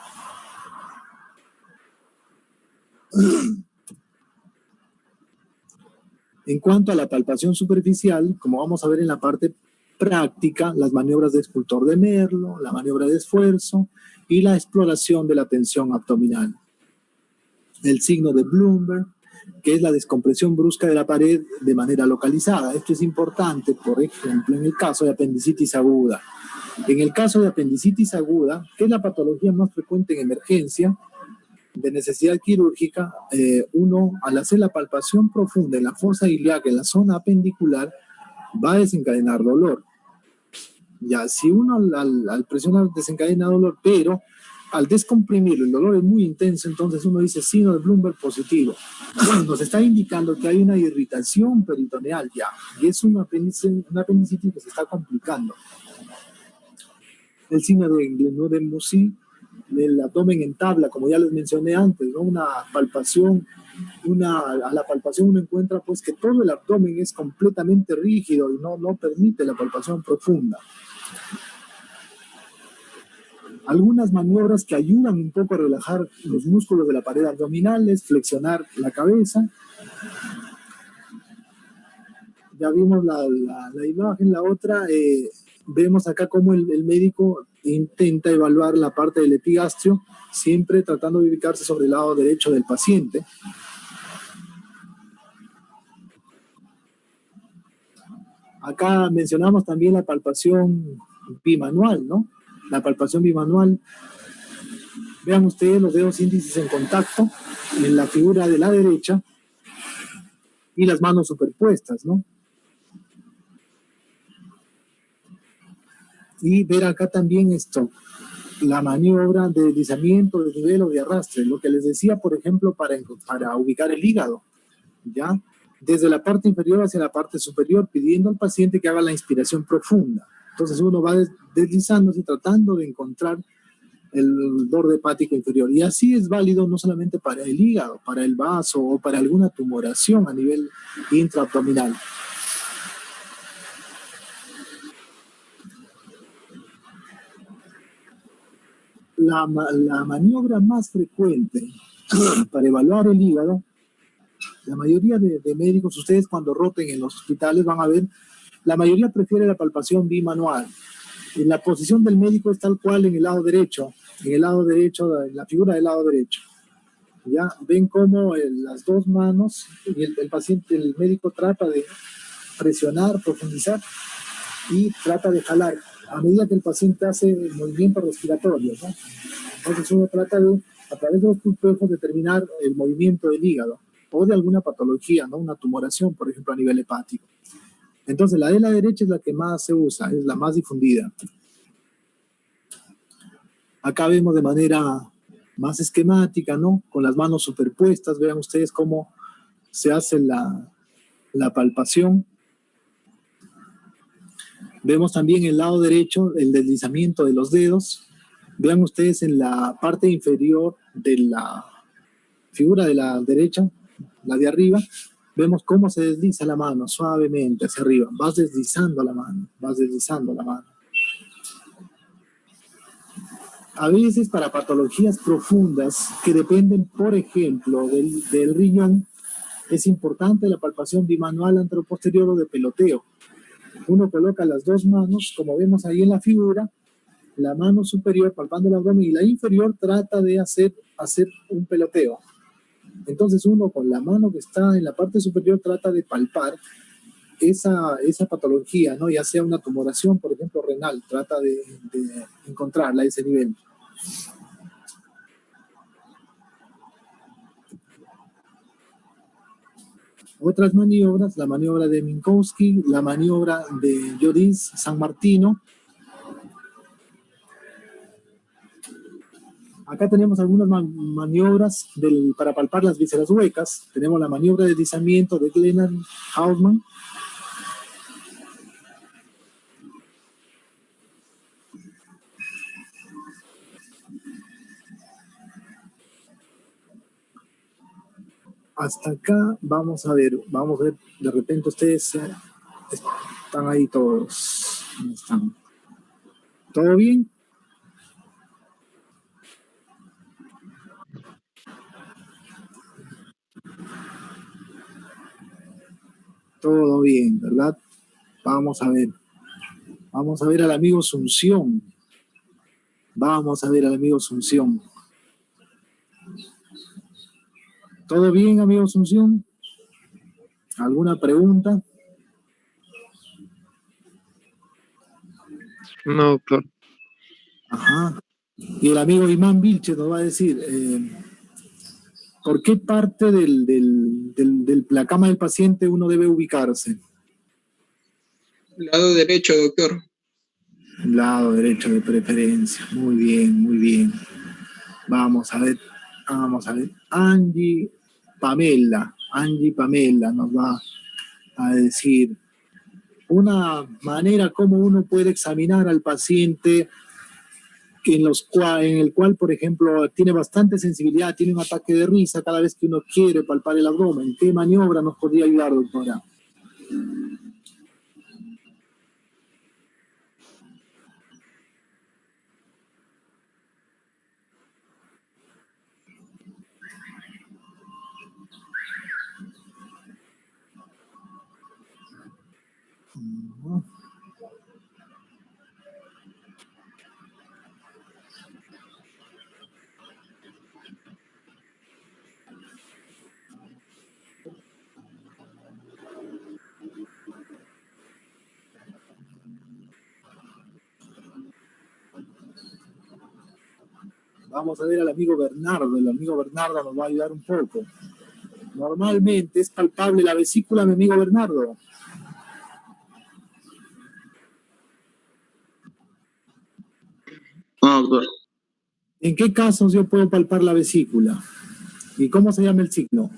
En cuanto a la palpación superficial, como vamos a ver en la parte práctica, las maniobras de escultor de Merlo, la maniobra de esfuerzo y la exploración de la tensión abdominal. El signo de Bloomberg, que es la descompresión brusca de la pared de manera localizada. Esto es importante, por ejemplo, en el caso de apendicitis aguda. En el caso de apendicitis aguda, que es la patología más frecuente en emergencia, de necesidad quirúrgica, uno al hacer la palpación profunda en la fosa ilíaca, en la zona apendicular, va a desencadenar dolor. Ya, si uno al presionar desencadena dolor, pero al descomprimirlo, el dolor es muy intenso, entonces uno dice signo de Bloomberg positivo. Nos está indicando que hay una irritación peritoneal ya, y es una apendicitis que se está complicando. El signo de Glenn de Musi, el abdomen en tabla, como ya les mencioné antes, ¿no? Una palpación, a la palpación uno encuentra pues que todo el abdomen es completamente rígido y no permite la palpación profunda. Algunas maniobras que ayudan un poco a relajar los músculos de la pared abdominal es flexionar la cabeza. Ya vimos la imagen, la otra, vemos acá cómo el médico intenta evaluar la parte del epigastrio, siempre tratando de ubicarse sobre el lado derecho del paciente. Acá mencionamos también la palpación bimanual, ¿no? La palpación bimanual. Vean ustedes los dedos índices en contacto en la figura de la derecha y las manos superpuestas, ¿no? Y ver acá también esto, la maniobra de deslizamiento, de nivel o de arrastre, lo que les decía, por ejemplo, para ubicar el hígado, ¿ya? Desde la parte inferior hacia la parte superior, pidiendo al paciente que haga la inspiración profunda. Entonces uno va deslizándose, tratando de encontrar el borde hepático inferior. Y así es válido no solamente para el hígado, para el vaso o para alguna tumoración a nivel intraabdominal. La maniobra más frecuente para evaluar el hígado, la mayoría de médicos, ustedes cuando roten en los hospitales van a ver, la mayoría prefiere la palpación bimanual. La posición del médico es tal cual en el lado derecho, en la figura del lado derecho. Ya ven cómo las dos manos y el paciente, el médico trata de presionar, profundizar y trata de jalar a medida que el paciente hace movimientos respiratorios, ¿no? Entonces uno trata de, a través de los pulpejos, determinar el movimiento del hígado o de alguna patología, ¿no? Una tumoración, por ejemplo, a nivel hepático. Entonces la de la derecha es la que más se usa, es la más difundida. Acá vemos de manera más esquemática, ¿no? Con las manos superpuestas, vean ustedes cómo se hace la palpación. Vemos también el lado derecho, el deslizamiento de los dedos. Vean ustedes en la parte inferior de la figura de la derecha, la de arriba, vemos cómo se desliza la mano suavemente hacia arriba. Vas deslizando la mano, vas deslizando la mano. A veces para patologías profundas que dependen, por ejemplo, del riñón, es importante la palpación bimanual anteroposterior o de peloteo. Uno coloca las dos manos, como vemos ahí en la figura, la mano superior palpando el abdomen y la inferior trata de hacer un peloteo. Entonces uno con la mano que está en la parte superior trata de palpar esa patología, ¿no? Ya sea una tumoración, por ejemplo, renal, trata de encontrarla a ese nivel. Otras maniobras, la maniobra de Minkowski, la maniobra de Lloris, San Martino. Acá tenemos algunas maniobras para palpar las vísceras huecas. Tenemos la maniobra de deslizamiento de Glenn Hausman. Hasta acá vamos a ver, de repente ustedes están ahí todos. ¿Están? ¿Todo bien? Todo bien, ¿verdad? Vamos a ver. Vamos a ver al amigo Asunción. Vamos a ver al amigo Asunción. ¿Todo bien, amigo Asunción? ¿Alguna pregunta? No, doctor. Ajá. Y el amigo Imán Vilche nos va a decir, ¿por qué parte del la cama del paciente uno debe ubicarse? Lado derecho, doctor. Lado derecho de preferencia. Muy bien, muy bien. Vamos a ver. Angie Pamela nos va a decir una manera como uno puede examinar al paciente en el cual, por ejemplo, tiene bastante sensibilidad, tiene un ataque de risa cada vez que uno quiere palpar el abdomen. ¿Qué maniobra nos podría ayudar, doctora? Vamos a ver al amigo Bernardo. El amigo Bernardo nos va a ayudar un poco. Normalmente es palpable la vesícula, mi amigo Bernardo. No, doctor. ¿En qué casos yo puedo palpar la vesícula? ¿Y cómo se llama el signo?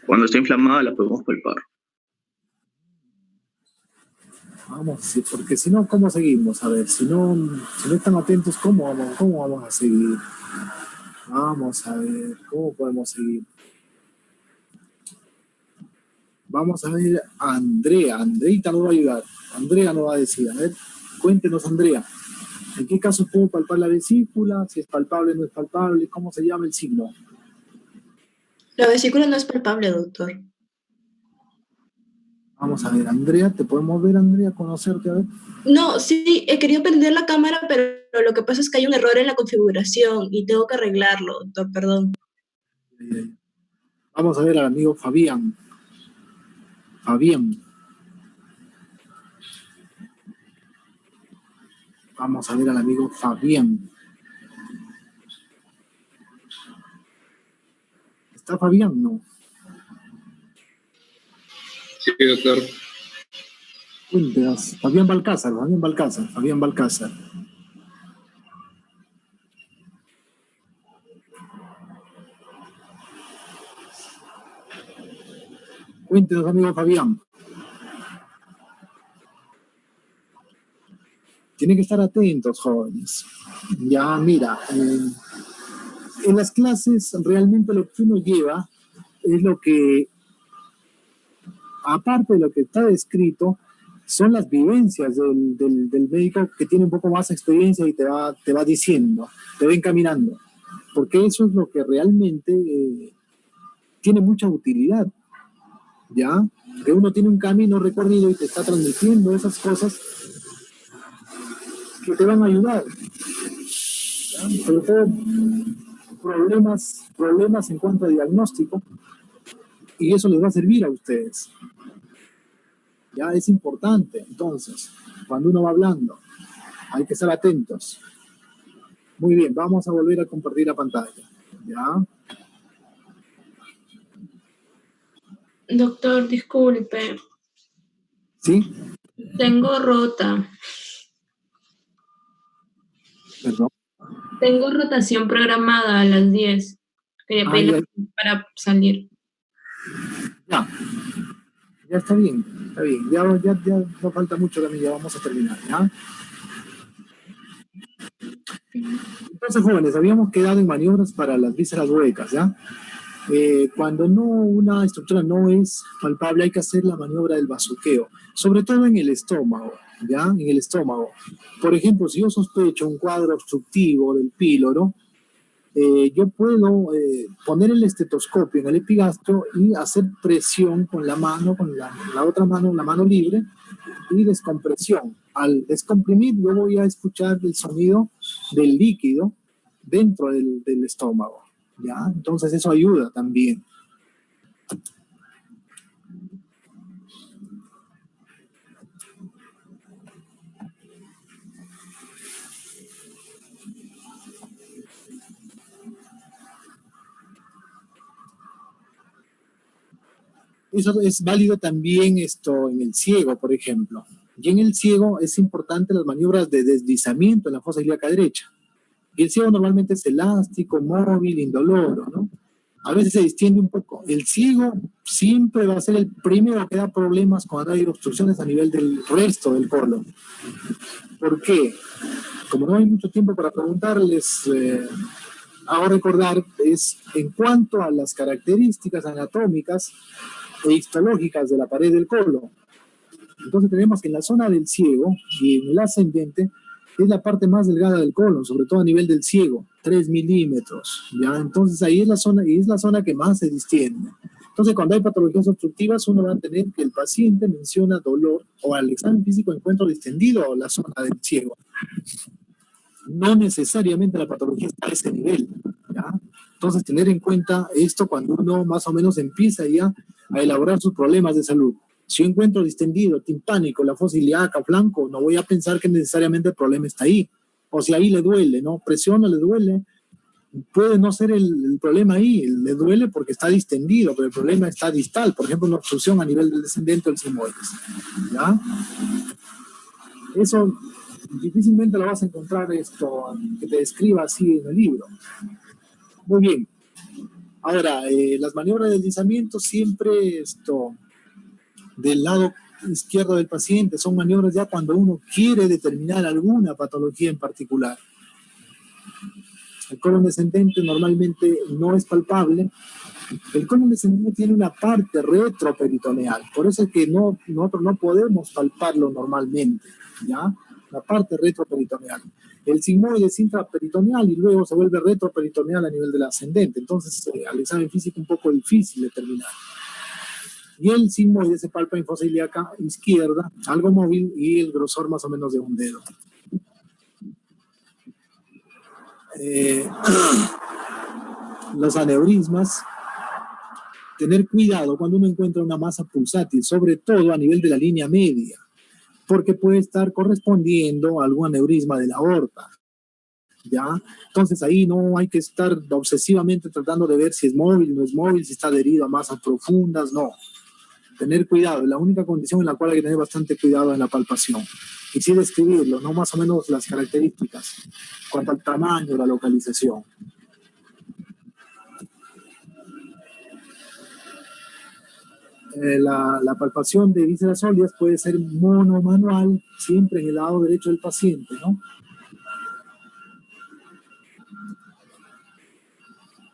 Cuando está inflamada la podemos palpar. Vamos, sí, porque si no, ¿cómo seguimos? A ver, si no están atentos, ¿cómo vamos a seguir? Vamos a ver, ¿cómo podemos seguir? Vamos a ver a Andrea. Andreita nos va a ayudar. Andrea nos va a decir. A ver, cuéntenos, Andrea. ¿En qué caso puedo palpar la vesícula? Si es palpable o no es palpable. ¿Cómo se llama el signo? La vesícula no es palpable, doctor. Vamos a ver, Andrea. ¿Te podemos ver, Andrea? Conocerte, a ver. No, sí, he querido prender la cámara, pero lo que pasa es que hay un error en la configuración y tengo que arreglarlo, doctor, perdón. Vamos a ver al amigo Fabián. Vamos a ver al amigo Fabián. ¿Está Fabián? No. Sí, doctor. Cuéntenos. Fabián Balcázar. Cuéntenos, amigo Fabián. Tienen que estar atentos, jóvenes. Ya, mira, en las clases realmente lo que uno lleva es lo que, aparte de lo que está descrito, son las vivencias del médico que tiene un poco más experiencia y te va diciendo, te va encaminando, porque eso es lo que realmente tiene mucha utilidad, ¿ya? Que uno tiene un camino recorrido y te está transmitiendo esas cosas que te van a ayudar, ¿ya? Sobre todo problemas en cuanto a diagnóstico, y eso les va a servir a ustedes. Ya es importante, entonces, cuando uno va hablando, hay que estar atentos. Muy bien, vamos a volver a compartir la pantalla. ¿Ya? Doctor, disculpe. ¿Sí? Tengo rota. Perdón. Tengo rotación programada a las 10. Quería Ah, ya, pedirle para salir. ya, ya está bien, está bien. Ya no falta mucho también, ya vamos a terminar, ¿ya? Entonces, jóvenes, habíamos quedado en maniobras para las vísceras huecas, ¿ya? Cuando una estructura no es palpable, hay que hacer la maniobra del bazuqueo, sobre todo en el estómago, ¿ya? En el estómago. Por ejemplo, si yo sospecho un cuadro obstructivo del píloro, yo puedo poner el estetoscopio en el epigastrio y hacer presión con la mano, con la otra mano, la mano libre, y descompresión. Al descomprimir, yo voy a escuchar el sonido del líquido dentro del estómago, ¿ya? Entonces eso ayuda también. Eso es válido también esto en el ciego, por ejemplo. Y en el ciego es importante las maniobras de deslizamiento en la fosa ilíaca derecha. Y el ciego normalmente es elástico, móvil, indoloro, ¿no? A veces se distiende un poco. El ciego siempre va a ser el primero que da problemas cuando hay obstrucciones a nivel del resto del colon. ¿Por qué? Como no hay mucho tiempo para preguntarles, hago recordar, es en cuanto a las características anatómicas e histológicas de la pared del colon. Entonces tenemos que en la zona del ciego y en el ascendente es la parte más delgada del colon, sobre todo a nivel del ciego, 3 milímetros, ¿ya? Entonces ahí es la zona, y es la zona que más se distiende. Entonces cuando hay patologías obstructivas uno va a tener que el paciente menciona dolor o al examen físico encuentro distendido la zona del ciego. No necesariamente la patología está a ese nivel, ¿ya? Entonces tener en cuenta esto cuando uno más o menos empieza ya a elaborar sus problemas de salud. Si yo encuentro distendido, timpánico, la fosa ilíaca, flanco, no voy a pensar que necesariamente el problema está ahí. O si ahí le duele, ¿no? Presiona, le duele. Puede no ser el problema ahí, le duele porque está distendido, pero el problema está distal, por ejemplo, una obstrucción a nivel del descendente del sigmoides, ¿ya? Eso difícilmente lo vas a encontrar esto que te describa así en el libro. Muy bien. Ahora, las maniobras de deslizamiento siempre esto del lado izquierdo del paciente son maniobras ya cuando uno quiere determinar alguna patología en particular. El colon descendente normalmente no es palpable. El colon descendente tiene una parte retroperitoneal, por eso es que nosotros no podemos palparlo normalmente, ¿ya? La parte retroperitoneal. El sigmoide es intraperitoneal y luego se vuelve retroperitoneal a nivel del ascendente, entonces al examen físico un poco difícil determinar. Y el sigmoide se palpa en fosa ilíaca izquierda, algo móvil y el grosor más o menos de un dedo. Los aneurismas, tener cuidado cuando uno encuentra una masa pulsátil, sobre todo a nivel de la línea media, porque puede estar correspondiendo a algún aneurisma de la aorta, ¿ya? Entonces ahí no hay que estar obsesivamente tratando de ver si es móvil, no es móvil, si está adherido a masas profundas, no. Tener cuidado, la única condición en la cual hay que tener bastante cuidado es la palpación. Y sí describirlo, no más o menos las características, cuanto al tamaño, la localización. La palpación de vísceras sólidas puede ser monomanual, siempre en el lado derecho del paciente, ¿no?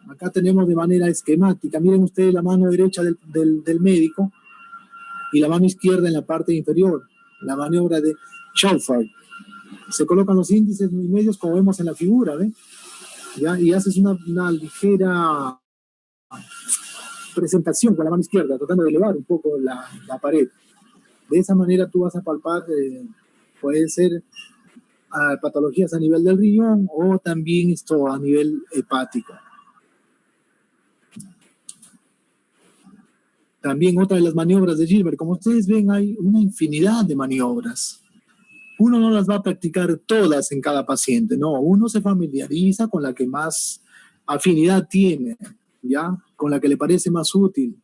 Acá tenemos de manera esquemática, miren ustedes la mano derecha del médico y la mano izquierda en la parte inferior, la maniobra de Schauffer. Se colocan los índices y medios como vemos en la figura, ¿ven? ¿Ya? Y haces una ligera presentación con la mano izquierda, tratando de elevar un poco la pared. De esa manera tú vas a palpar, puede ser patologías a nivel del riñón o también esto a nivel hepático. También otra de las maniobras de Gilbert, como ustedes ven, hay una infinidad de maniobras. Uno no las va a practicar todas en cada paciente, no, uno se familiariza con la que más afinidad tiene, ¿ya? Con la que le parece más útil.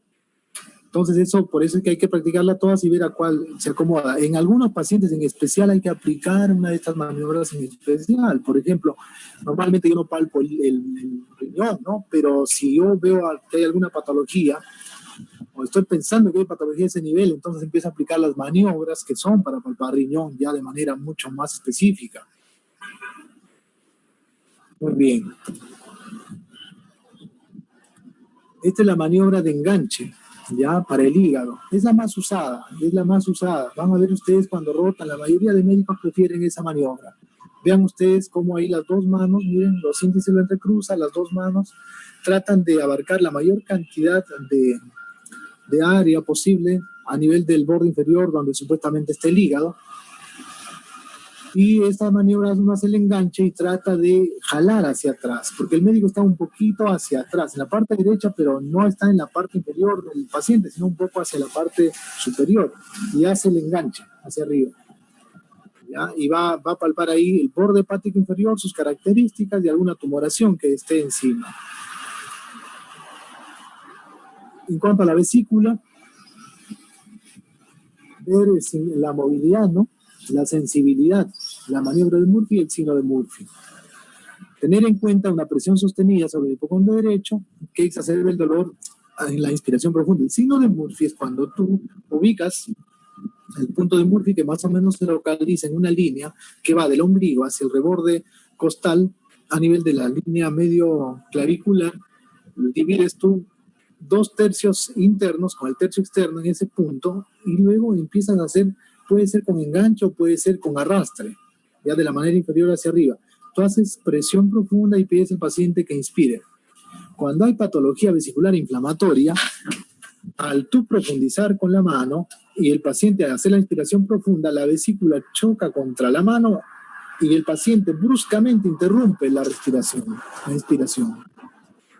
Entonces por eso es que hay que practicarla todas y ver a cuál se acomoda. En algunos pacientes en especial hay que aplicar una de estas maniobras en especial. Por ejemplo, normalmente yo no palpo el riñón, ¿no? Pero si yo veo que hay alguna patología, o estoy pensando que hay patología de ese nivel, entonces empiezo a aplicar las maniobras que son para palpar riñón ya de manera mucho más específica. Muy bien. Esta es la maniobra de enganche, ya, para el hígado. Es la más usada, es la más usada. Van a ver ustedes cuando rotan, la mayoría de médicos prefieren esa maniobra. Vean ustedes cómo ahí las dos manos, miren, los índices lo entrecruzan, las dos manos tratan de abarcar la mayor cantidad de área posible a nivel del borde inferior donde supuestamente está el hígado. Y esta maniobra uno hace el enganche y trata de jalar hacia atrás, porque el médico está un poquito hacia atrás, en la parte derecha, pero no está en la parte inferior del paciente, sino un poco hacia la parte superior, y hace el enganche hacia arriba. ¿Ya? Y va a palpar ahí el borde hepático inferior, sus características y alguna tumoración que esté encima. En cuanto a la vesícula, ver la movilidad, ¿no? La sensibilidad, la maniobra de Murphy y el signo de Murphy. Tener en cuenta una presión sostenida sobre el hipocondrio derecho que exacerba el dolor en la inspiración profunda. El signo de Murphy es cuando tú ubicas el punto de Murphy que más o menos se localiza en una línea que va del ombligo hacia el reborde costal a nivel de la línea medio clavicular. Divides tú 2/3 internos con el tercio externo en ese punto y luego empiezas a hacer, puede ser con enganche, puede ser con arrastre, ya de la manera inferior hacia arriba. Tú haces presión profunda y pides al paciente que inspire. Cuando hay patología vesicular inflamatoria, al tú profundizar con la mano y el paciente al hacer la inspiración profunda, la vesícula choca contra la mano y el paciente bruscamente interrumpe la respiración, la inspiración.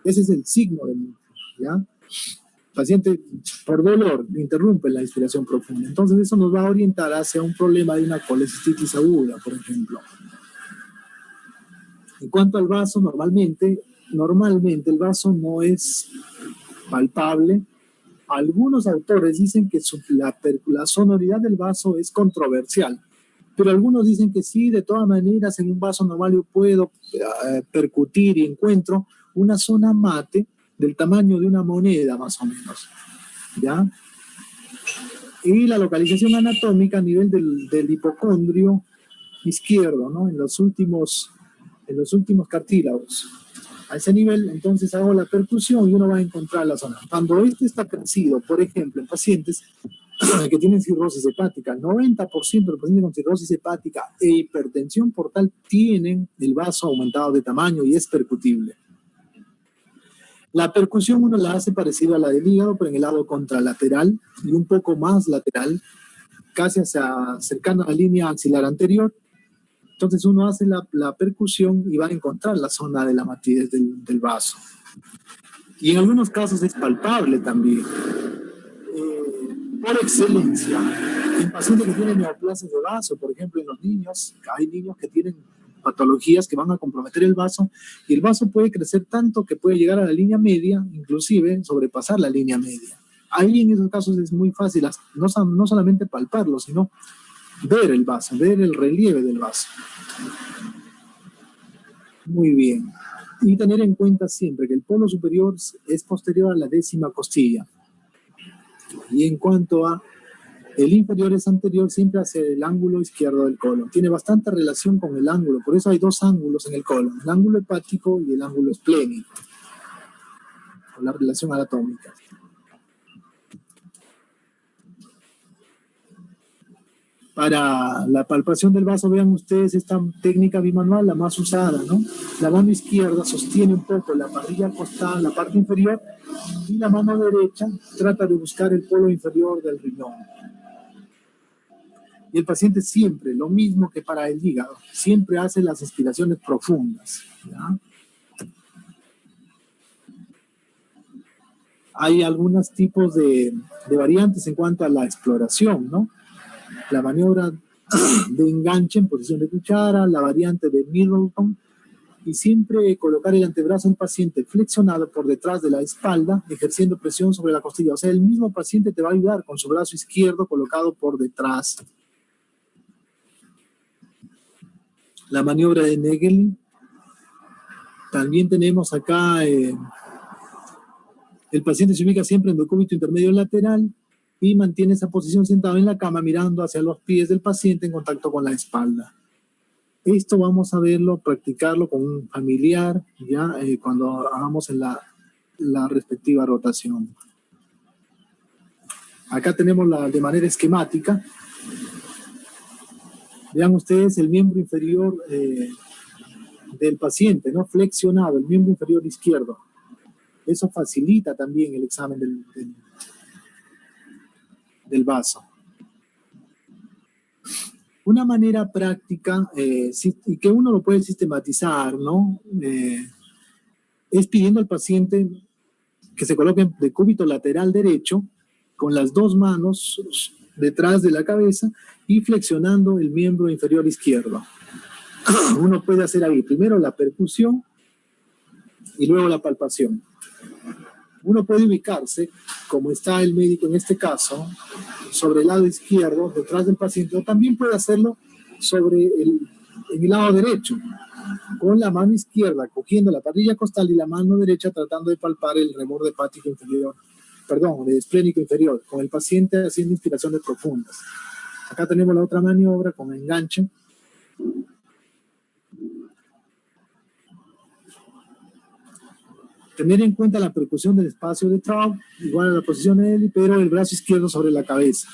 Ese es el signo de Murphy, ¿ya? El paciente, por dolor, interrumpe la inspiración profunda. Entonces, eso nos va a orientar hacia un problema de una colecistitis aguda, por ejemplo. En cuanto al vaso, normalmente el vaso no es palpable. Algunos autores dicen que la sonoridad del vaso es controversial, pero algunos dicen que sí, de todas maneras, en un vaso normal yo puedo percutir y encuentro una zona mate del tamaño de una moneda, más o menos, ¿ya? Y la localización anatómica a nivel del hipocondrio izquierdo, ¿no? En los últimos cartílagos. A ese nivel, entonces hago la percusión y uno va a encontrar la zona. Cuando este está crecido, por ejemplo, en pacientes que tienen cirrosis hepática, 90% de los pacientes con cirrosis hepática e hipertensión portal tienen el vaso aumentado de tamaño y es percutible. La percusión uno la hace parecido a la del hígado, pero en el lado contralateral y un poco más lateral, casi cercano a la línea axilar anterior. Entonces uno hace la percusión y va a encontrar la zona de la matidez del vaso. Y en algunos casos es palpable también. Por excelencia, en pacientes que tienen neoplasias de vaso, por ejemplo, en los niños, hay niños que tienen patologías que van a comprometer el vaso y el vaso puede crecer tanto que puede llegar a la línea media, inclusive sobrepasar la línea media. Ahí en esos casos es muy fácil no solamente palparlo, sino ver el vaso, ver el relieve del vaso. Muy bien. Y tener en cuenta siempre que el polo superior es posterior a la 10ª costilla. Y en cuanto a el inferior es anterior siempre hacia el ángulo izquierdo del colon. Tiene bastante relación con el ángulo, por eso hay dos ángulos en el colon, el ángulo hepático y el ángulo esplénico, con la relación anatómica. Para la palpación del vaso, vean ustedes esta técnica bimanual, la más usada, ¿no? La mano izquierda sostiene un poco la parrilla costal, la parte inferior, y la mano derecha trata de buscar el polo inferior del riñón. Y el paciente siempre, lo mismo que para el hígado, siempre hace las inspiraciones profundas, ¿ya? Hay algunos tipos de variantes en cuanto a la exploración, ¿no? La maniobra de enganche en posición de cuchara, la variante de Middleton, Y siempre colocar el antebrazo del paciente flexionado por detrás de la espalda, ejerciendo presión sobre la costilla. O sea, el mismo paciente te va a ayudar con su brazo izquierdo colocado por detrás. La maniobra de Nagel. También tenemos acá, el paciente se ubica siempre en decúbito intermedio lateral y mantiene esa posición sentado en la cama mirando hacia los pies del paciente en contacto con la espalda. Esto vamos a verlo, practicarlo con un familiar ya cuando hagamos en la respectiva rotación. Acá tenemos de manera esquemática. Vean ustedes el miembro inferior del paciente, ¿no? Flexionado, el miembro inferior izquierdo. Eso facilita también el examen del vaso. Una manera práctica, y que uno lo puede sistematizar, ¿no? Es pidiendo al paciente que se coloque en decúbito lateral derecho, con las dos manos detrás de la cabeza y flexionando el miembro inferior izquierdo. Uno puede hacer ahí primero la percusión y luego la palpación. Uno puede ubicarse, como está el médico en este caso, sobre el lado izquierdo, detrás del paciente, o también puede hacerlo en el lado derecho, con la mano izquierda cogiendo la parrilla costal y la mano derecha tratando de palpar el reborde hepático inferior, de esplénico inferior, con el paciente haciendo inspiraciones profundas. Acá tenemos la otra maniobra con enganche. Tener en cuenta la percusión del espacio de Traub, igual a la posición de Eli, pero el brazo izquierdo sobre la cabeza.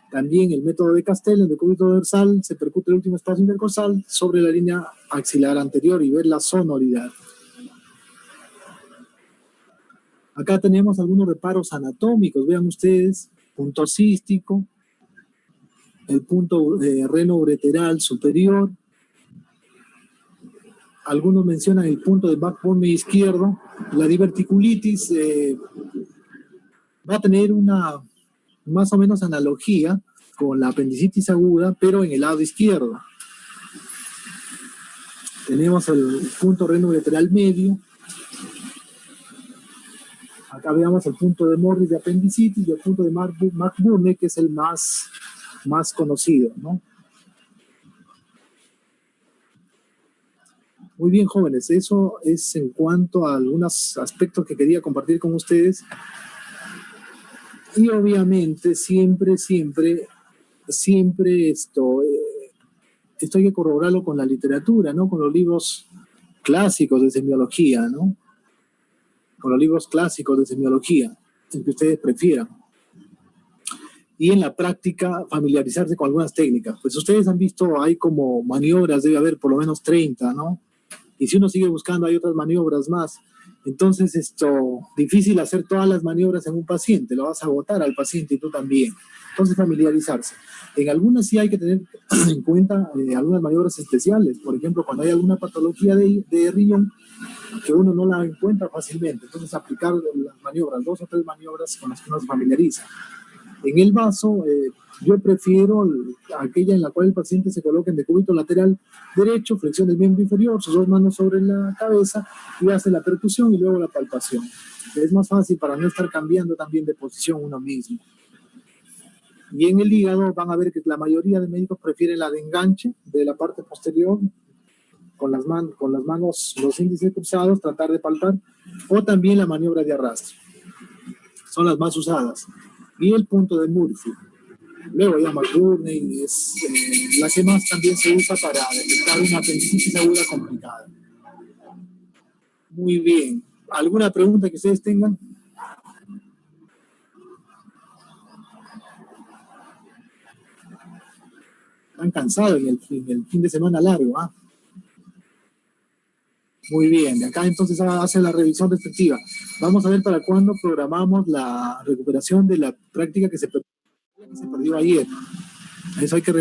También el método de Castell, en decúbito dorsal, se percute el último espacio intercostal sobre la línea axilar anterior y ver la sonoridad. Acá tenemos algunos reparos anatómicos, vean ustedes, punto cístico, el punto renoureteral superior. Algunos mencionan el punto del backbone izquierdo. La diverticulitis va a tener una más o menos analogía con la apendicitis aguda, pero en el lado izquierdo. Tenemos el punto renoureteral medio. Acá veamos el punto de Morris de apendicitis y el punto de McBurney, que es el más conocido, ¿no? Muy bien, jóvenes, eso es en cuanto a algunos aspectos que quería compartir con ustedes. Y obviamente siempre esto hay que corroborarlo con la literatura, ¿no? Con los libros clásicos de semiología, ¿no? Con los libros clásicos de semiología, el que ustedes prefieran. Y en la práctica familiarizarse con algunas técnicas. Pues ustedes han visto, hay como maniobras, debe haber por lo menos 30, ¿no? Y si uno sigue buscando, hay otras maniobras más. Entonces, difícil hacer todas las maniobras en un paciente, lo vas a agotar al paciente y tú también. Entonces, familiarizarse. En algunas sí hay que tener en cuenta algunas maniobras especiales. Por ejemplo, cuando hay alguna patología de riñón que uno no la encuentra fácilmente. Entonces, aplicar las maniobras, 2 o 3 maniobras con las que uno se familiariza. En el vaso, yo prefiero aquella en la cual el paciente se coloca en decúbito lateral derecho, flexión del miembro inferior, sus 2 manos sobre la cabeza y hace la percusión y luego la palpación. Es más fácil para no estar cambiando también de posición uno mismo. Y en el hígado van a ver que la mayoría de médicos prefieren la de enganche de la parte posterior, con las manos, los índices cruzados, tratar de palpar, o también la maniobra de arrastre. Son las más usadas. Y el punto de Murphy. Luego ya McBurney es la que más también se usa para detectar una apendicitis aguda complicada. Muy bien. ¿Alguna pregunta que ustedes tengan? Están cansados en el fin de semana largo, ¿ah? Muy bien, de acá entonces hace la revisión respectiva. Vamos a ver para cuándo programamos la recuperación de la práctica que se perdió ayer. Eso hay que